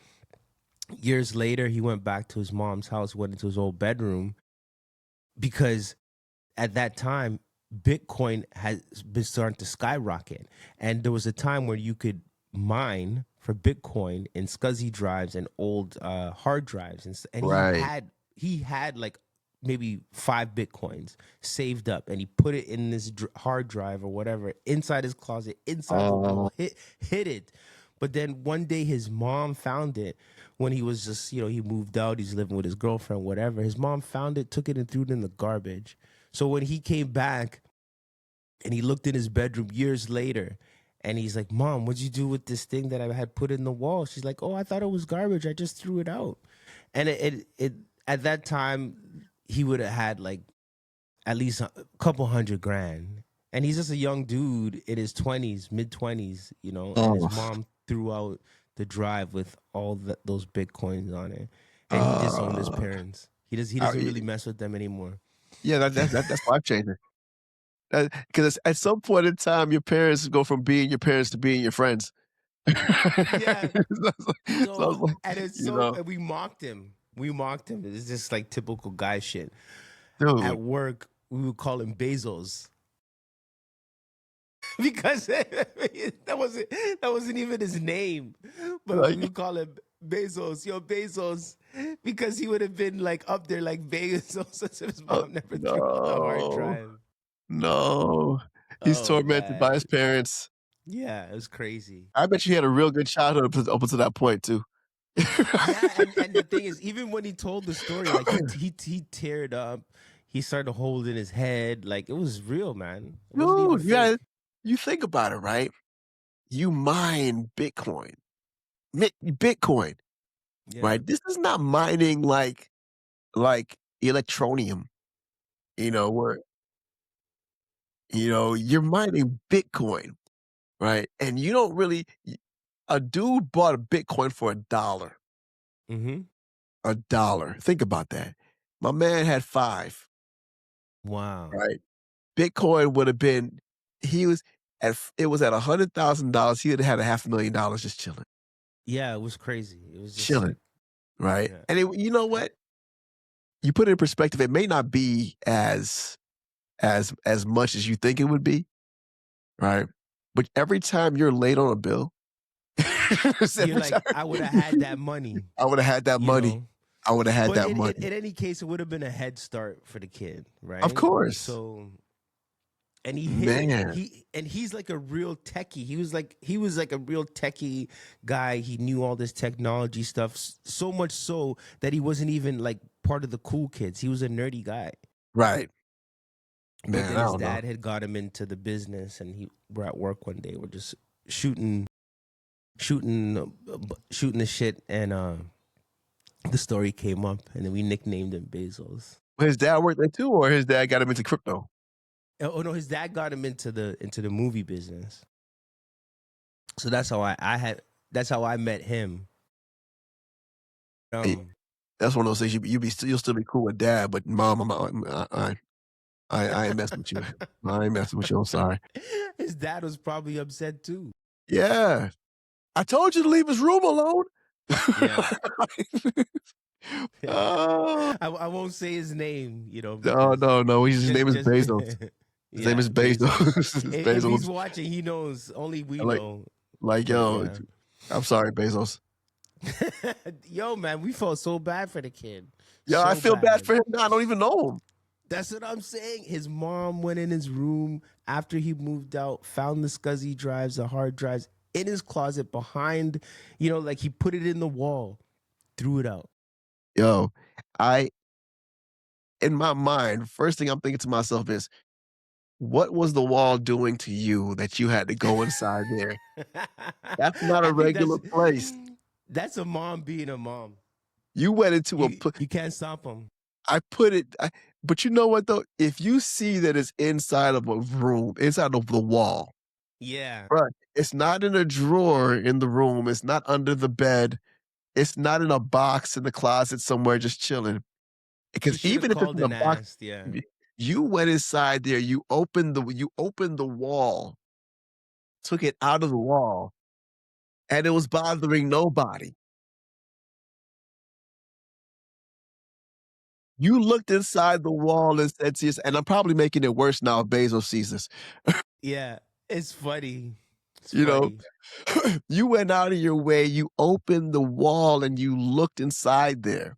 Speaker 2: Years later, he went back to his mom's house, went into his old bedroom because at that time, Bitcoin has been starting to skyrocket. And there was a time where you could mine for Bitcoin in SCSI drives and old hard drives. And
Speaker 3: right.
Speaker 2: he had like maybe 5 Bitcoins saved up, and he put it in this hard drive or whatever inside his closet, inside the
Speaker 3: Uh,
Speaker 2: wall, hid it. But then one day his mom found it when he was just, he moved out, he's living with his girlfriend, whatever. His mom found it, took it, and threw it in the garbage. So when he came back and he looked in his bedroom years later, and he's like, "Mom, what'd you do with this thing that I had put in the wall?" She's like, "Oh, I thought it was garbage. I just threw it out." And it at that time he would have had like at least a couple $100,000, and he's just a young dude in his 20s, mid 20s, and his
Speaker 3: oh,
Speaker 2: mom threw out the drive with all those Bitcoins on it, and he disowned his
Speaker 3: uh,
Speaker 2: parents. He
Speaker 3: I,
Speaker 2: doesn't really mess with them anymore.
Speaker 3: yeah, that's life changing. Because at some point in time, your parents go from being your parents to being your friends. so
Speaker 2: Yeah.
Speaker 3: I was
Speaker 2: So
Speaker 3: like,
Speaker 2: and it's
Speaker 3: you
Speaker 2: so
Speaker 3: know,
Speaker 2: and we mocked him. We mocked him. It's just like typical guy shit. At
Speaker 3: dude,
Speaker 2: work, we would call him Bezos. Because that wasn't even his name, but we
Speaker 3: Like,
Speaker 2: would call him Bezos. Yo, Bezos, because he would have been like up there like Bezos if his mom never threw out the hard
Speaker 3: no,
Speaker 2: drive.
Speaker 3: no. He's
Speaker 2: Oh
Speaker 3: tormented by his
Speaker 2: man,
Speaker 3: parents.
Speaker 2: yeah, it was crazy.
Speaker 3: I bet you had a real good childhood up until that point too.
Speaker 2: Yeah, and the thing is, even when he told the story, like he teared up, he started holding his head, like it was real, man. It wasn't even
Speaker 3: Dude,
Speaker 2: fake.
Speaker 3: you think about it, right? You mine Bitcoin. Bitcoin,
Speaker 2: Yeah.
Speaker 3: right? This is not mining like electronium, where you're mining Bitcoin, right? And you don't really a dude bought a Bitcoin for $1.
Speaker 2: Mm-hmm.
Speaker 3: $1. Think about that. My man had 5,
Speaker 2: Wow.
Speaker 3: right? Bitcoin would have been he was it was at $100,000, he would have had a $500,000 just chilling.
Speaker 2: Yeah, it was crazy. It was just
Speaker 3: Chilling,
Speaker 2: like,
Speaker 3: right?
Speaker 2: yeah.
Speaker 3: And you know what? You put it in perspective, it may not be as much as you think it would be, right? But every time you're late on a bill,
Speaker 2: You're
Speaker 3: every time
Speaker 2: like, I would have had that money,
Speaker 3: I would have had that
Speaker 2: you
Speaker 3: money.
Speaker 2: know.
Speaker 3: I would have had
Speaker 2: But
Speaker 3: that money.
Speaker 2: in any case, it would have been a head start for the kid,
Speaker 3: Of
Speaker 2: right?
Speaker 3: course.
Speaker 2: So, and he hit it.
Speaker 3: Man,
Speaker 2: He's like a real techie. He was like a real techie guy. He knew all this technology stuff, so much so that he wasn't even like part of the cool kids. He was a nerdy guy.
Speaker 3: right.
Speaker 2: But
Speaker 3: Man,
Speaker 2: then
Speaker 3: I
Speaker 2: his
Speaker 3: don't know.
Speaker 2: dad had got him into the business, and we're at work one day. We're just shooting the shit, and the story came up, and then we nicknamed him Bezos.
Speaker 3: His dad worked there too, or his dad got him into crypto?
Speaker 2: Oh no, his dad got him into the movie business. So that's how that's how I met him.
Speaker 3: Hey,
Speaker 2: Um,
Speaker 3: that's one of those things you'll still be cool with dad, but mom, I ain't messing with you. I ain't messing with you. I'm sorry.
Speaker 2: his dad was probably upset too.
Speaker 3: Yeah, I told you to leave his room alone.
Speaker 2: Yeah, yeah.
Speaker 3: Oh,
Speaker 2: I won't say his name,
Speaker 3: no,
Speaker 2: because
Speaker 3: no, no. His name is
Speaker 2: just
Speaker 3: Bezos. His name
Speaker 2: yeah,
Speaker 3: is
Speaker 2: Bezos.
Speaker 3: Bezos. It's
Speaker 2: If he's
Speaker 3: Bezos.
Speaker 2: watching, he knows. Only we
Speaker 3: Like,
Speaker 2: know. But
Speaker 3: yo,
Speaker 2: yeah.
Speaker 3: I'm sorry, Bezos.
Speaker 2: Yo, man, we felt so bad for the kid.
Speaker 3: Yo, I
Speaker 2: So
Speaker 3: feel bad
Speaker 2: bad.
Speaker 3: for him now. I don't even know him.
Speaker 2: That's what I'm saying. His mom went in his room after he moved out, found the SCSI drives, the hard drives in his closet behind, like he put it in the wall, threw it out.
Speaker 3: Yo, I in my mind, first thing I'm thinking to myself is, what was the wall doing to you that you had to go inside there? That's not a
Speaker 2: I think
Speaker 3: regular place.
Speaker 2: that's a mom being a mom.
Speaker 3: You went into a
Speaker 2: You can't stop him.
Speaker 3: I put it but you know what though? If you see that it's inside of a room, inside of the wall,
Speaker 2: Yeah.
Speaker 3: right? It's not in a drawer in the room, it's not under the bed, it's not in a box in the closet somewhere just chilling.
Speaker 2: He
Speaker 3: Because
Speaker 2: should have
Speaker 3: even if it's
Speaker 2: called
Speaker 3: in a
Speaker 2: and
Speaker 3: box,
Speaker 2: asked. Yeah.
Speaker 3: you went inside there, you opened the wall, took it out of the wall, and it was bothering nobody. You looked inside the wall and said to yourself, and I'm probably making it worse now if Bezos sees this.
Speaker 2: Yeah. It's funny. It's
Speaker 3: You know,
Speaker 2: funny.
Speaker 3: you went out of your way, you opened the wall and you looked inside there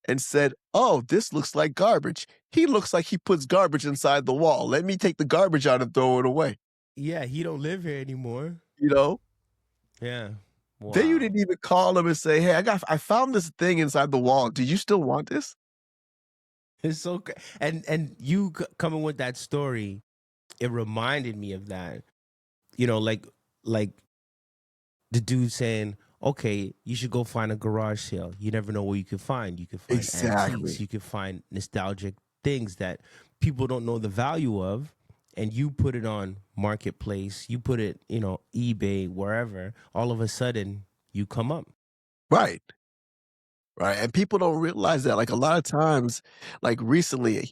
Speaker 3: and said, "Oh, this looks like garbage. He looks like he puts garbage inside the wall. Let me take the garbage out and throw it away."
Speaker 2: Yeah, he don't live here anymore.
Speaker 3: You know?
Speaker 2: Yeah.
Speaker 3: Then you
Speaker 2: Wow.
Speaker 3: didn't even call him and say, "Hey, I found this thing inside the wall. Do you still want this?"
Speaker 2: It's so and you coming with that story, it reminded me of that. Like the dude saying, "Okay, you should go find a garage sale. You never know what you could find. You could find antiques.
Speaker 3: Exactly.
Speaker 2: You could find nostalgic things that people don't know the value of." And you put it on marketplace, you put it, eBay, wherever. All of a sudden, you come up.
Speaker 3: Right. Right. And people don't realize that. Like a lot of times, like recently,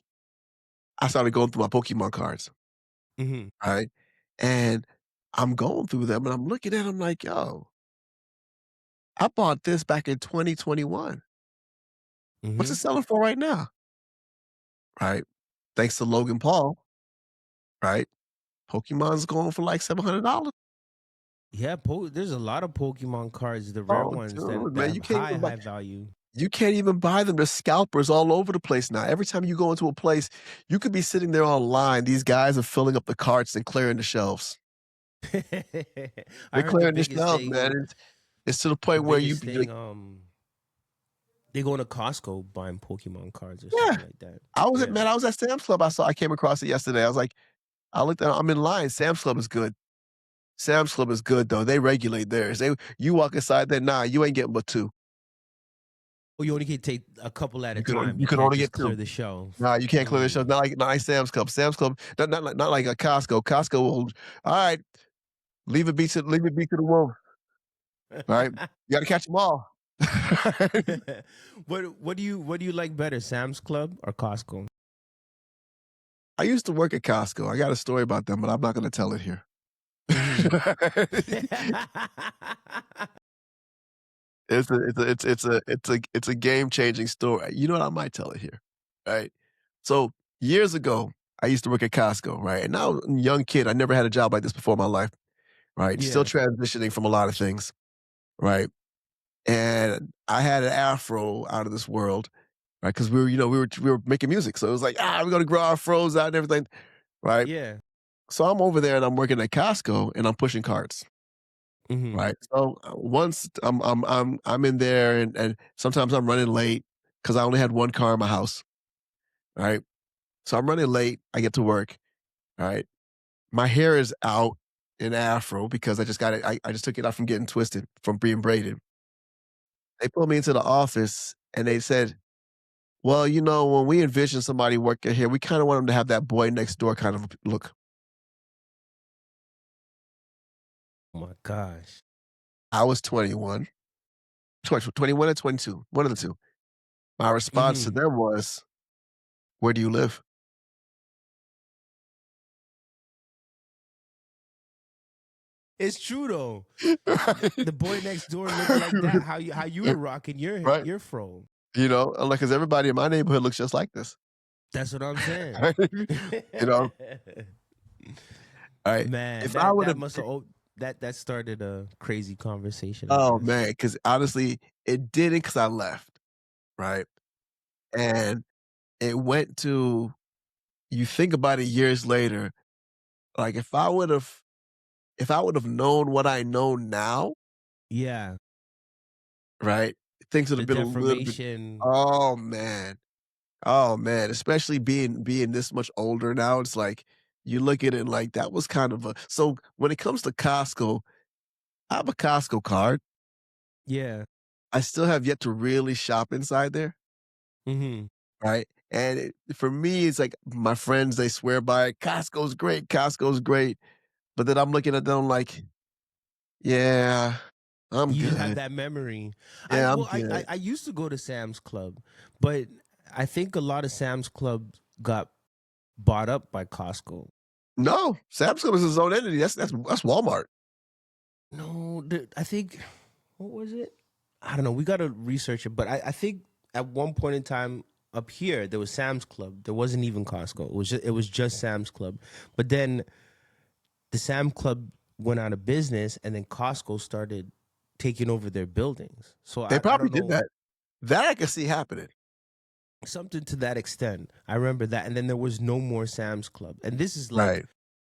Speaker 3: I started going through my Pokemon cards.
Speaker 2: Hmm.
Speaker 3: Right. And I'm going through them and I'm looking at them like, yo, I bought this back in 2021. What's
Speaker 2: Hmm.
Speaker 3: it selling for right now? Right. thanks to Logan Paul, right? Pokemon's going for like $700.
Speaker 2: Yeah, there's a lot of Pokemon cards, the rare
Speaker 3: Oh,
Speaker 2: ones
Speaker 3: dude,
Speaker 2: that
Speaker 3: man,
Speaker 2: have high value.
Speaker 3: you can't even buy them. There's scalpers all over the place now. Every time you go into a place, you could be sitting there online. These guys are filling up the carts and clearing the shelves.
Speaker 2: I
Speaker 3: They're
Speaker 2: heard the
Speaker 3: clearing the
Speaker 2: biggest
Speaker 3: shelves, man.
Speaker 2: thing,
Speaker 3: It's to the
Speaker 2: the
Speaker 3: point where you
Speaker 2: biggest
Speaker 3: be
Speaker 2: thing,
Speaker 3: like,
Speaker 2: they go to Costco buying Pokemon cards or
Speaker 3: yeah.
Speaker 2: something like that. Yeah.
Speaker 3: I was at Sam's Club. I came across it yesterday. I was like, I'm in line. Sam's Club is good. Sam's Club is good though. They regulate theirs. You walk inside there, nah, you ain't getting but two.
Speaker 2: Oh, you only can take a couple at a time.
Speaker 3: You
Speaker 2: You
Speaker 3: can
Speaker 2: can't
Speaker 3: only
Speaker 2: just
Speaker 3: get two.
Speaker 2: clear the shelf.
Speaker 3: Nah, you can't clear the shelves.
Speaker 2: Mm.
Speaker 3: Not like Sam's Club. Sam's Club, not like a Costco. Costco will, all right, leave it be to the wolves. All right. You gotta catch them all.
Speaker 2: What do you like better, Sam's Club or Costco?
Speaker 3: I used to work at Costco. I got a story about them, but I'm not gonna tell it here.
Speaker 2: Mhm.
Speaker 3: It's a game-changing story. You know what? I might tell it here, right? So, years ago, I used to work at Costco, right? And now I'm a young kid. I never had a job like this before in my life, right? Still
Speaker 2: Yeah.
Speaker 3: transitioning from a lot of things, right? And I had an afro out of this world, right? Because we were making music, so it was like, we're gonna grow our afros out and everything, right?
Speaker 2: Yeah.
Speaker 3: So I'm over there and I'm working at Costco and I'm pushing carts,
Speaker 2: Mhm.
Speaker 3: right? So once I'm in there and sometimes I'm running late because I only had one car in my house, right? So I'm running late. I get to work, right? My hair is out in afro because I just got it. I just took it out from getting twisted from being braided. They pulled me into the office and they said, well, when we envision somebody working here, we kind of want them to have that boy next door kind of look.
Speaker 2: Oh my gosh.
Speaker 3: I was 21, 21 or 22, one of the two. My response to
Speaker 2: Mhm.
Speaker 3: them was, where do you live?
Speaker 2: It's true though.
Speaker 3: Right?
Speaker 2: The boy next door looked like that. How you were rocking
Speaker 3: Right?
Speaker 2: your fro.
Speaker 3: I'm like, because everybody in my neighborhood looks just like this.
Speaker 2: That's what I'm saying.
Speaker 3: Right? You know, all right.
Speaker 2: Man,
Speaker 3: If I would
Speaker 2: that
Speaker 3: have,
Speaker 2: must have that started a crazy conversation, I
Speaker 3: oh
Speaker 2: guess.
Speaker 3: man, because honestly, it didn't because I left, right? And it went to, you think about it years later, like if I would have known what I know now,
Speaker 2: Yeah.
Speaker 3: right? Things would
Speaker 2: The
Speaker 3: have been a little bit,
Speaker 2: deformation.
Speaker 3: oh man. Oh man, especially being this much older now, it's like you look at it like that was kind of a, so when it comes to Costco, I have a Costco card.
Speaker 2: Yeah.
Speaker 3: I still have yet to really shop inside there,
Speaker 2: Mhm.
Speaker 3: right? And for me, it's like my friends, they swear by it. Costco's great. Costco's great. But then I'm looking at them like, yeah, I'm
Speaker 2: You just have
Speaker 3: good.
Speaker 2: that memory.
Speaker 3: Yeah, I'm good.
Speaker 2: I used to go to Sam's Club, but I think a lot of Sam's Club got bought up by Costco.
Speaker 3: No, Sam's Club is his own entity. That's Walmart.
Speaker 2: No, I think what was it? I don't know. We got to research it, but I think at one point in time up here there was Sam's Club. There wasn't even Costco. It was just Sam's Club. But then the Sam Club went out of business, and then Costco started taking over their buildings. So
Speaker 3: They
Speaker 2: I
Speaker 3: probably
Speaker 2: don't
Speaker 3: did
Speaker 2: know,
Speaker 3: that. That I can see happening.
Speaker 2: something to that extent. I remember that, and then there was no more Sam's Club, and this is like
Speaker 3: Right.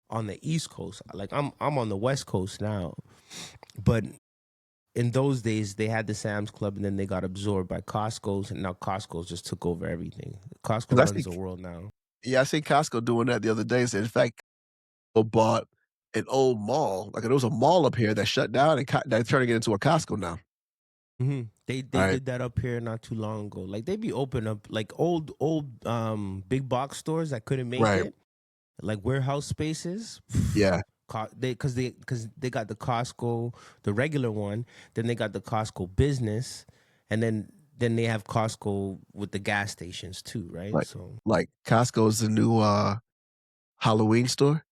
Speaker 2: on the East Coast. Like I'm on the West Coast now, but in those days they had the Sam's Club, and then they got absorbed by Costco's, and now Costco's just took over everything. Costco
Speaker 3: 'Cause I
Speaker 2: runs
Speaker 3: see
Speaker 2: the world now.
Speaker 3: Yeah, I seen Costco doing that the other day. So in fact, Costco bought an old mall. Like there was a mall up here that shut down and they're turning it into a Costco now.
Speaker 2: They
Speaker 3: Right.
Speaker 2: did that up here not too long ago. Like they be open up like old big box stores that couldn't make
Speaker 3: Right.
Speaker 2: it, like warehouse spaces.
Speaker 3: Yeah.
Speaker 2: Because they got the Costco, the regular one, then they got the Costco business, and then they have Costco with the gas stations too, right?
Speaker 3: Like
Speaker 2: So
Speaker 3: like Costco's the new Halloween store.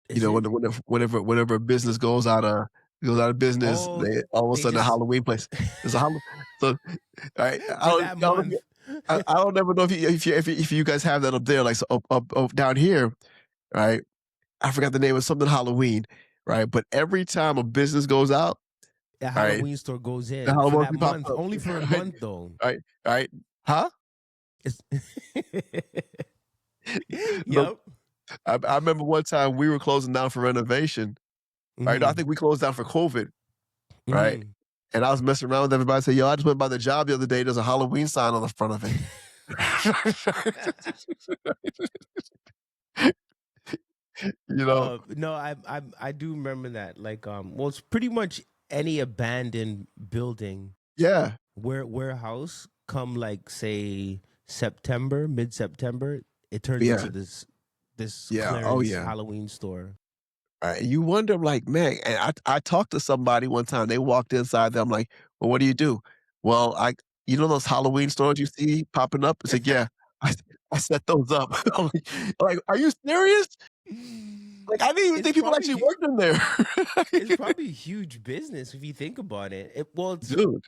Speaker 2: is it?
Speaker 3: Whenever a business goes out of business,
Speaker 2: Oh,
Speaker 3: they all of a
Speaker 2: they
Speaker 3: sudden a
Speaker 2: just
Speaker 3: Halloween place. There's a Halloween. So, all right,
Speaker 2: for that month.
Speaker 3: I don't ever know if you guys have that up there, like so up down here, right? I forgot the name of something Halloween, right? But every time a business goes out,
Speaker 2: A
Speaker 3: right,
Speaker 2: Halloween store goes
Speaker 3: the
Speaker 2: in for
Speaker 3: Halloween
Speaker 2: that
Speaker 3: tree pops
Speaker 2: month,
Speaker 3: up,
Speaker 2: only for a
Speaker 3: right,
Speaker 2: month though.
Speaker 3: right, right. Huh?
Speaker 2: It's
Speaker 3: The
Speaker 2: Yep.
Speaker 3: I remember one time we were closing down for renovation, right? No, I
Speaker 2: Hmm.
Speaker 3: think we closed down for COVID, right?
Speaker 2: Hmm.
Speaker 3: And I was messing around with everybody. Say, "Yo, I just went by the job the other day. There's a Halloween sign on the front of it." You know?
Speaker 2: No, I do remember that. Like, well, it's pretty much any abandoned building
Speaker 3: Yeah,
Speaker 2: warehouse come like say September, mid September, it turns
Speaker 3: yeah,
Speaker 2: into this
Speaker 3: yeah. Oh,
Speaker 2: clearance
Speaker 3: yeah.
Speaker 2: Halloween store.
Speaker 3: You wonder, like, man. And I talked to somebody one time. They walked inside there. I'm like, "Well, what do you do?" Well, you know those Halloween stores you see popping up? It's like, yeah, I I set those up. I'm like, are you serious? Like, I didn't even
Speaker 2: It's
Speaker 3: think people actually
Speaker 2: probably
Speaker 3: worked in there.
Speaker 2: it's probably a huge business if you think about it. Well, it's
Speaker 3: Dude.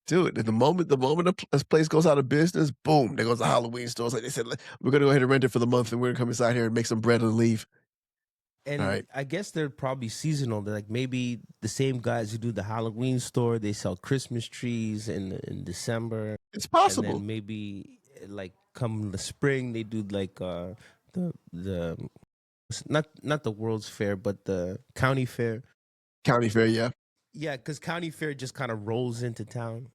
Speaker 3: Dude, the moment this place goes out of business, boom, there goes the Halloween stores. Like they said, we're gonna go ahead and rent it for the month, and we're gonna come inside here and make some bread and leave. All
Speaker 2: and
Speaker 3: right,
Speaker 2: I guess they're probably seasonal. They're like maybe the same guys who do the Halloween store, they sell Christmas trees in December,
Speaker 3: it's
Speaker 2: and
Speaker 3: possible.
Speaker 2: then maybe like come the spring they do like the not the World's Fair, but the county fair.
Speaker 3: County fair, yeah.
Speaker 2: Yeah, because county fair just kind of rolls into town.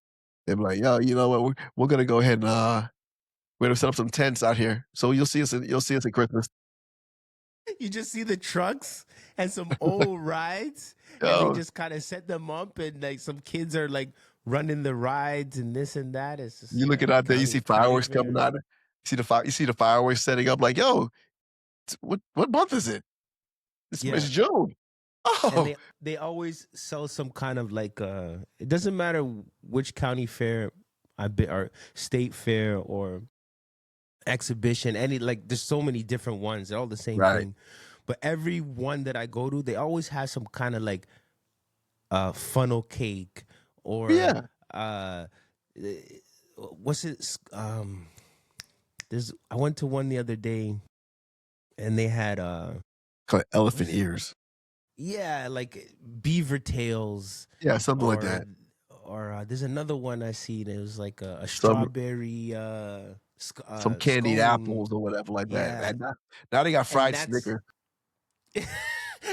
Speaker 3: They're like, yo, you know what? We're gonna go ahead and we're gonna set up some tents out here, so you'll see us at Christmas.
Speaker 2: You just see the trucks and some old rides, and they
Speaker 3: Yo,
Speaker 2: just kind of set them up, and like some kids are like running the rides and this and that. It's just
Speaker 3: you looking out there, you see
Speaker 2: county
Speaker 3: fireworks coming
Speaker 2: fair.
Speaker 3: out. You see the fireworks setting up. Like, yo, what month is it? It's
Speaker 2: Yeah,
Speaker 3: June.
Speaker 2: and
Speaker 3: Oh,
Speaker 2: they always sell some kind of like it doesn't matter which county fair I be or state fair or exhibition, any like there's so many different ones, they're all the same
Speaker 3: right.
Speaker 2: thing, but every one that I go to they always have some kind of like funnel cake or
Speaker 3: Yeah,
Speaker 2: uh eh, what's it there's I went to one the other day and they had
Speaker 3: call it elephant
Speaker 2: what's
Speaker 3: ears.
Speaker 2: yeah, like beaver tails,
Speaker 3: Yeah, something like
Speaker 2: or
Speaker 3: that.
Speaker 2: there's another one I seen. It was like a
Speaker 3: Some
Speaker 2: strawberry
Speaker 3: some candied
Speaker 2: scone.
Speaker 3: apples or whatever like that.
Speaker 2: Yeah,
Speaker 3: Now they got
Speaker 2: and
Speaker 3: fried
Speaker 2: that's
Speaker 3: Snickers.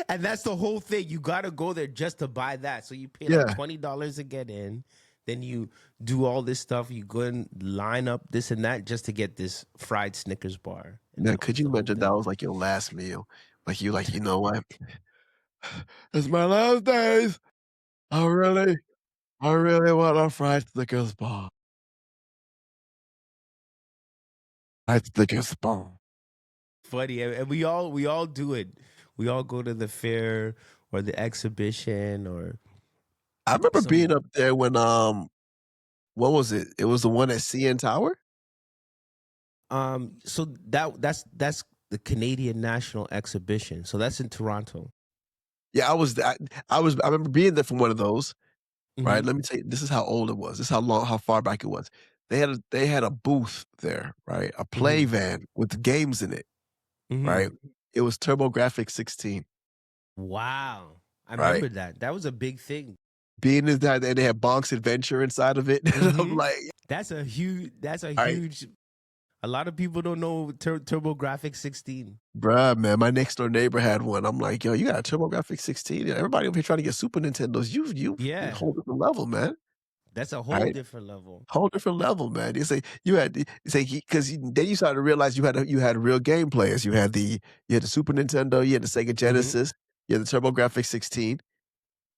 Speaker 2: and that's the whole thing. You got to go there just to buy that. So you pay like
Speaker 3: Yeah.
Speaker 2: $20 to get in. Then you do all this stuff. You go and line up this and that just to get this fried Snickers bar, and
Speaker 3: Now,
Speaker 2: that
Speaker 3: could
Speaker 2: was
Speaker 3: you
Speaker 2: the whole
Speaker 3: imagine that
Speaker 2: thing.
Speaker 3: was like your last meal? Like, you know what? It's my last days. I really, I really want a fried Snickers bar. Fried Snickers bar.
Speaker 2: Funny, and we all do it. We all go to the fair or the exhibition or
Speaker 3: I remember being
Speaker 2: some.
Speaker 3: up there when what was it? It was the one at CN Tower?
Speaker 2: So that's the Canadian National Exhibition. So that's in Toronto.
Speaker 3: Yeah, I remember being there for one of those, right?
Speaker 2: Hmm.
Speaker 3: Let me tell you, this is how old it was. This is how far back it was. They had a booth there, right? A play
Speaker 2: Hmm.
Speaker 3: van with games in it, right?
Speaker 2: Hmm.
Speaker 3: It was TurboGrafx 16,
Speaker 2: Wow, I
Speaker 3: right?
Speaker 2: remember that. That was a big thing.
Speaker 3: Being inside there, they had Bonk's Adventure inside of it. And I'm
Speaker 2: Hmm.
Speaker 3: like,
Speaker 2: That's a huge. That's a
Speaker 3: all right,
Speaker 2: huge. A lot of people don't know TurboGrafx 16.
Speaker 3: bruh, man, my next door neighbor had one. I'm like, yo, you got a TurboGrafx 16? And everybody over here trying to get Super Nintendos. You a
Speaker 2: Yeah,
Speaker 3: whole different level, man.
Speaker 2: that's a
Speaker 3: All
Speaker 2: whole
Speaker 3: right.
Speaker 2: different level.
Speaker 3: Whole different level, man. You say you had you say because then you started to realize you had real game players. You had the Super Nintendo, you had the Sega
Speaker 2: Hmm.
Speaker 3: Genesis, you had the TurboGrafx 16,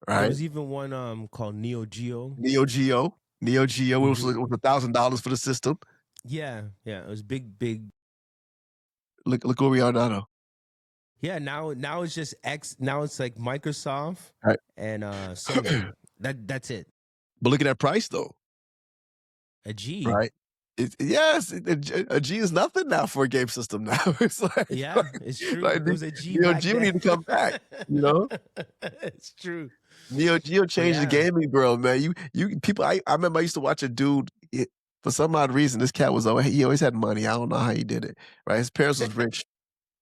Speaker 2: There
Speaker 3: right?
Speaker 2: was even one called Neo Geo.
Speaker 3: Neo Geo, Neo Geo
Speaker 2: Hmm.
Speaker 3: was $1,000 for the system.
Speaker 2: Yeah, yeah, it was big, big.
Speaker 3: Look where we are now, though.
Speaker 2: Yeah, now it's just X. Now it's like Microsoft
Speaker 3: Right.
Speaker 2: and Sony. That's it.
Speaker 3: But look at that price, though.
Speaker 2: A G.
Speaker 3: Right? Yes, a G is nothing now for a game system now. It's
Speaker 2: Yeah, it's true.
Speaker 3: like
Speaker 2: It was a G
Speaker 3: Neo
Speaker 2: back
Speaker 3: Geo
Speaker 2: then.
Speaker 3: need to come back, you know?
Speaker 2: It's true.
Speaker 3: Neo Geo
Speaker 2: But
Speaker 3: changed the
Speaker 2: yeah.
Speaker 3: gaming world, man. You people I remember I used to watch a dude. for some odd reason, this cat was always he always had money. I don't know how he did it, right? His parents was rich,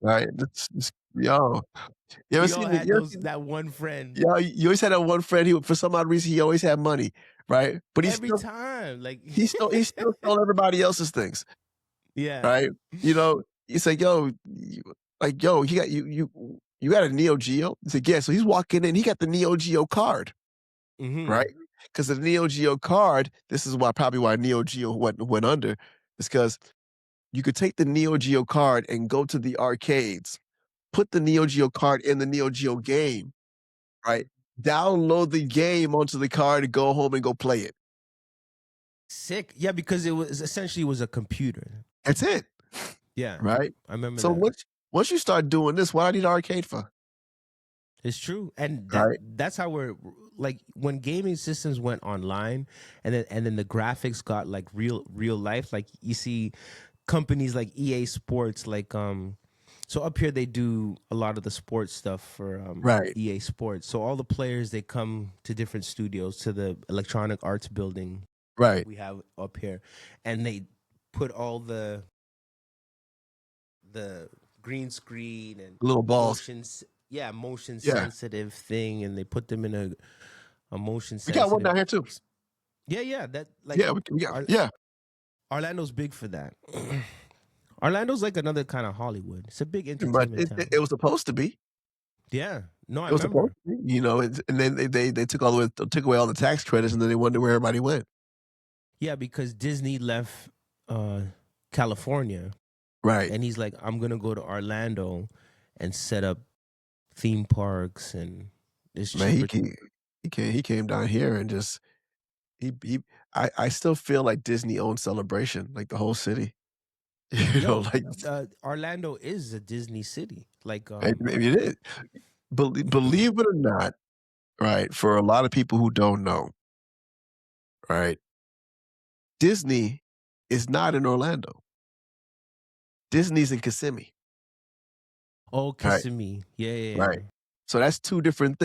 Speaker 3: right? Yo, you ever
Speaker 2: We all
Speaker 3: seen the
Speaker 2: had
Speaker 3: you ever
Speaker 2: those
Speaker 3: seen
Speaker 2: that one friend
Speaker 3: yo, you always had that one friend, for some odd reason, he always had money, right? But
Speaker 2: every time. Like,
Speaker 3: he still stole everybody else's things,
Speaker 2: yeah.
Speaker 3: right? You know, you say, "Yo," "Yo, you got a Neo Geo?" He said, "Yeah." So he's walking in, he got the Neo Geo card,
Speaker 2: Hmm.
Speaker 3: right? Because the Neo Geo card, this is why Neo Geo went under, is because you could take the Neo Geo card and go to the arcades, put the Neo Geo card in the Neo Geo game, right? Download the game onto the card and go home and go play it.
Speaker 2: Sick. Yeah, because it was essentially was a computer.
Speaker 3: That's it,
Speaker 2: Yeah.
Speaker 3: right?
Speaker 2: I remember
Speaker 3: So
Speaker 2: that.
Speaker 3: once you start doing this, what I need an arcade for,
Speaker 2: It's true. And
Speaker 3: right?
Speaker 2: that's how we're like when gaming systems went online and then the graphics got like real life. Like you see companies like EA Sports, like so up here they do a lot of the sports stuff for
Speaker 3: Right,
Speaker 2: EA Sports. So all the players they come to different studios to the Electronic Arts building
Speaker 3: right.
Speaker 2: we have up here, and they put all the green screen and
Speaker 3: Little balls.
Speaker 2: motions, yeah, motion
Speaker 3: Yeah,
Speaker 2: sensitive thing, and they put them in a motion
Speaker 3: we got one
Speaker 2: sensitive.
Speaker 3: down here too.
Speaker 2: Yeah, that like
Speaker 3: Yeah, we got.
Speaker 2: Ar-
Speaker 3: Yeah,
Speaker 2: Orlando's big for that. Orlando's like another kind of Hollywood. It's a big
Speaker 3: pretty much.
Speaker 2: entertainment town.
Speaker 3: It was supposed to be.
Speaker 2: Yeah, no, I
Speaker 3: It was supposed
Speaker 2: remember.
Speaker 3: to be. You know, and then they took away all the tax credits, and then they wondered where everybody went.
Speaker 2: Yeah, because Disney left uh, California,
Speaker 3: Right,
Speaker 2: and he's like, I'm gonna go to Orlando and set up theme parks, and it's
Speaker 3: man.
Speaker 2: cheaper.
Speaker 3: He came down here and just he. I still feel like Disney owns Celebration, like the whole city. You know,
Speaker 2: Yo,
Speaker 3: like
Speaker 2: Orlando is a Disney city. Like,
Speaker 3: maybe it is. Believe it or not, right? For a lot of people who don't know, right? Disney is not in Orlando. Disney's in Kissimmee.
Speaker 2: oh,
Speaker 3: Right,
Speaker 2: Kissimmee. Yeah, yeah, yeah.
Speaker 3: right. So that's two different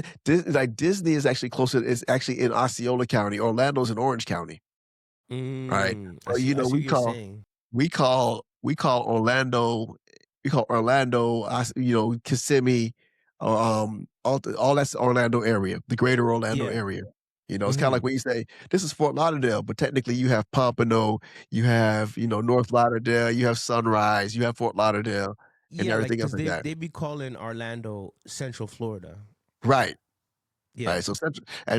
Speaker 3: like Disney is actually closer. Is actually in Osceola County. Orlando's in Orange County. Right.
Speaker 2: I
Speaker 3: But
Speaker 2: see.
Speaker 3: you
Speaker 2: I
Speaker 3: know,
Speaker 2: see what you're saying.
Speaker 3: we call Orlando Kissimmee, all that's Orlando area, the greater Orlando
Speaker 2: Yeah.
Speaker 3: area. You know, it's kind of
Speaker 2: Hmm.
Speaker 3: like when you say this is Fort Lauderdale, but technically you have Pompano, you have North Lauderdale, you have Sunrise, you have Fort Lauderdale, and
Speaker 2: Yeah, like
Speaker 3: everything else
Speaker 2: because
Speaker 3: like that.
Speaker 2: they be calling Orlando Central Florida.
Speaker 3: Right.
Speaker 2: Yeah.
Speaker 3: Right. So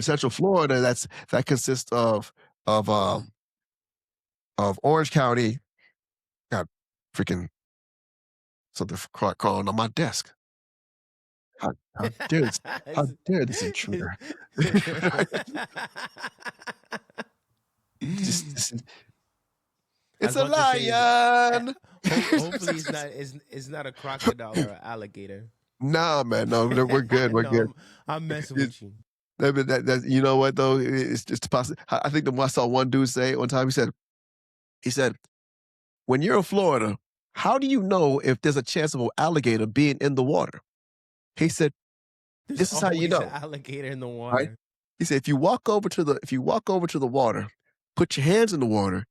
Speaker 3: Central Florida, that consists of um of Orange County. Got freaking something crawling on my desk. How dare this? How
Speaker 2: It's-
Speaker 3: dare this
Speaker 2: it's-
Speaker 3: intruder? This is,
Speaker 2: I was
Speaker 3: it's a
Speaker 2: about to say, eh,
Speaker 3: lion.
Speaker 2: hopefully it's not a crocodile or an alligator.
Speaker 3: Nah, man, no, we're good. We're
Speaker 2: No,
Speaker 3: good.
Speaker 2: I'm messing
Speaker 3: It-
Speaker 2: with you.
Speaker 3: you know what though? It's just possible. I think I saw one dude say it one time. He said, when you're in Florida, how do you know if there's a chance of an alligator being in the water? He said,
Speaker 2: There's
Speaker 3: this is how you
Speaker 2: always an
Speaker 3: know,
Speaker 2: alligator in the
Speaker 3: right?
Speaker 2: water.
Speaker 3: He said, if you walk over to the water, put your hands in the water,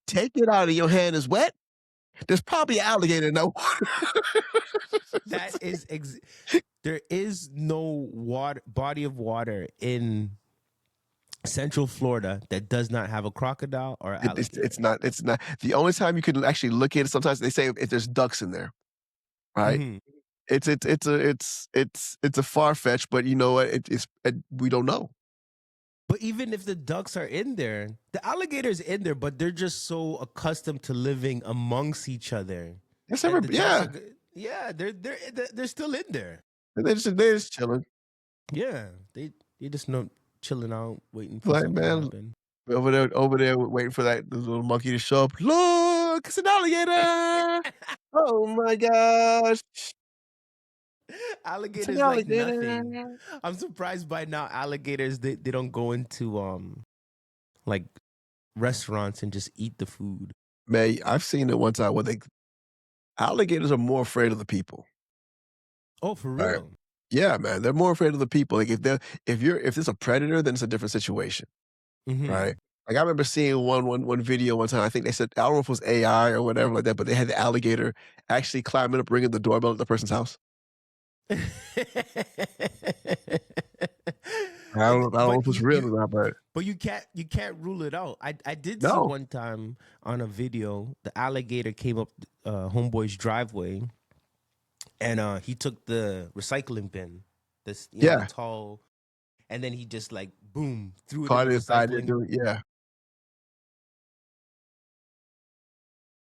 Speaker 3: take it out, and your hand is wet. There's probably an alligator in that water.
Speaker 2: That is there is no water body of water in Central Florida that does not have a crocodile or alligator.
Speaker 3: It's not. The only time you can actually look at it, sometimes they say if there's ducks in there, right?
Speaker 2: Mhm.
Speaker 3: It's a far fetch, but you know what? We don't know.
Speaker 2: But even if the ducks are in there, the alligators in there, but they're just so accustomed to living amongst each other.
Speaker 3: Yes,
Speaker 2: That the ducks
Speaker 3: yeah.
Speaker 2: are yeah, they're still in there.
Speaker 3: They're just chilling.
Speaker 2: Yeah, they just not chilling out, waiting for
Speaker 3: Like
Speaker 2: something to
Speaker 3: man,
Speaker 2: happen.
Speaker 3: over there, waiting for that little monkey to show up. Look, it's an alligator! Oh my gosh, it's an
Speaker 2: Alligators like nothing.
Speaker 3: alligator!
Speaker 2: I'm surprised by now alligators they don't go into like restaurants and just eat the food.
Speaker 3: Man, I've seen it one time where alligators are more afraid of the people.
Speaker 2: Oh, for
Speaker 3: Right.
Speaker 2: real?
Speaker 3: Yeah, man, they're more afraid of the people. Like if there's a predator, then it's a different situation,
Speaker 2: Hmm.
Speaker 3: right? Like I remember seeing one video one time. I think they said I don't know if it was AI or whatever like that, but they had the alligator actually climbing up, ringing the doorbell at the person's house. I don't know if it's real or not, but
Speaker 2: but you can't rule it out. I did see
Speaker 3: no,
Speaker 2: one time on a video the alligator came up homeboy's driveway and he took the recycling bin, this the
Speaker 3: yeah,
Speaker 2: tall, and then he just like boom threw it in
Speaker 3: caught
Speaker 2: the
Speaker 3: it inside there
Speaker 2: recycling.
Speaker 3: doing yeah,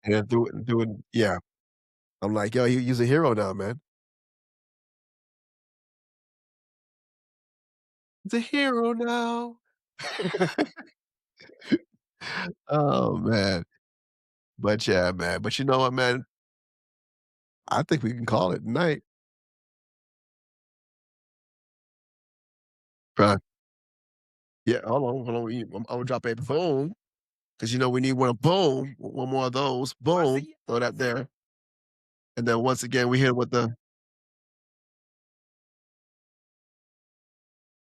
Speaker 3: and then doing yeah. I'm like, yo, he's a hero now, man. He's a hero now. Oh man, but yeah, man. But you know what, man? I think we can call it night. Bruh. Yeah, hold on. I'm gonna drop a boom because you know we need one. Boom, one more of those. Boom, throw that there, and then once again we hit with the.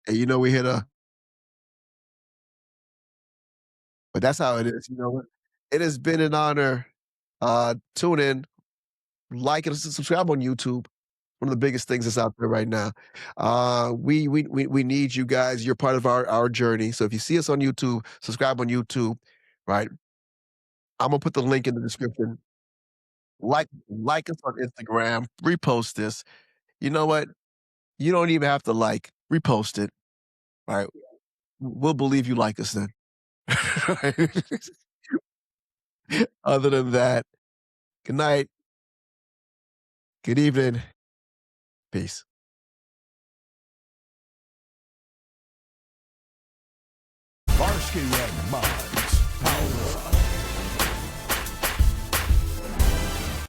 Speaker 3: And you know we hit a. But that's how it is. You know what? It has been an honor. Tune in, like and subscribe on YouTube. One of the biggest things that's out there right now. We need you guys. You're part of our journey. So if you see us on YouTube, subscribe on YouTube. Right. I'm gonna put the link in the description. Like us on Instagram. Repost this. You know what? You don't even have to like. Repost it. Right. We'll believe you like us then. Right? Other than that, good night. Good evening. Peace.
Speaker 1: Varsky and Mike.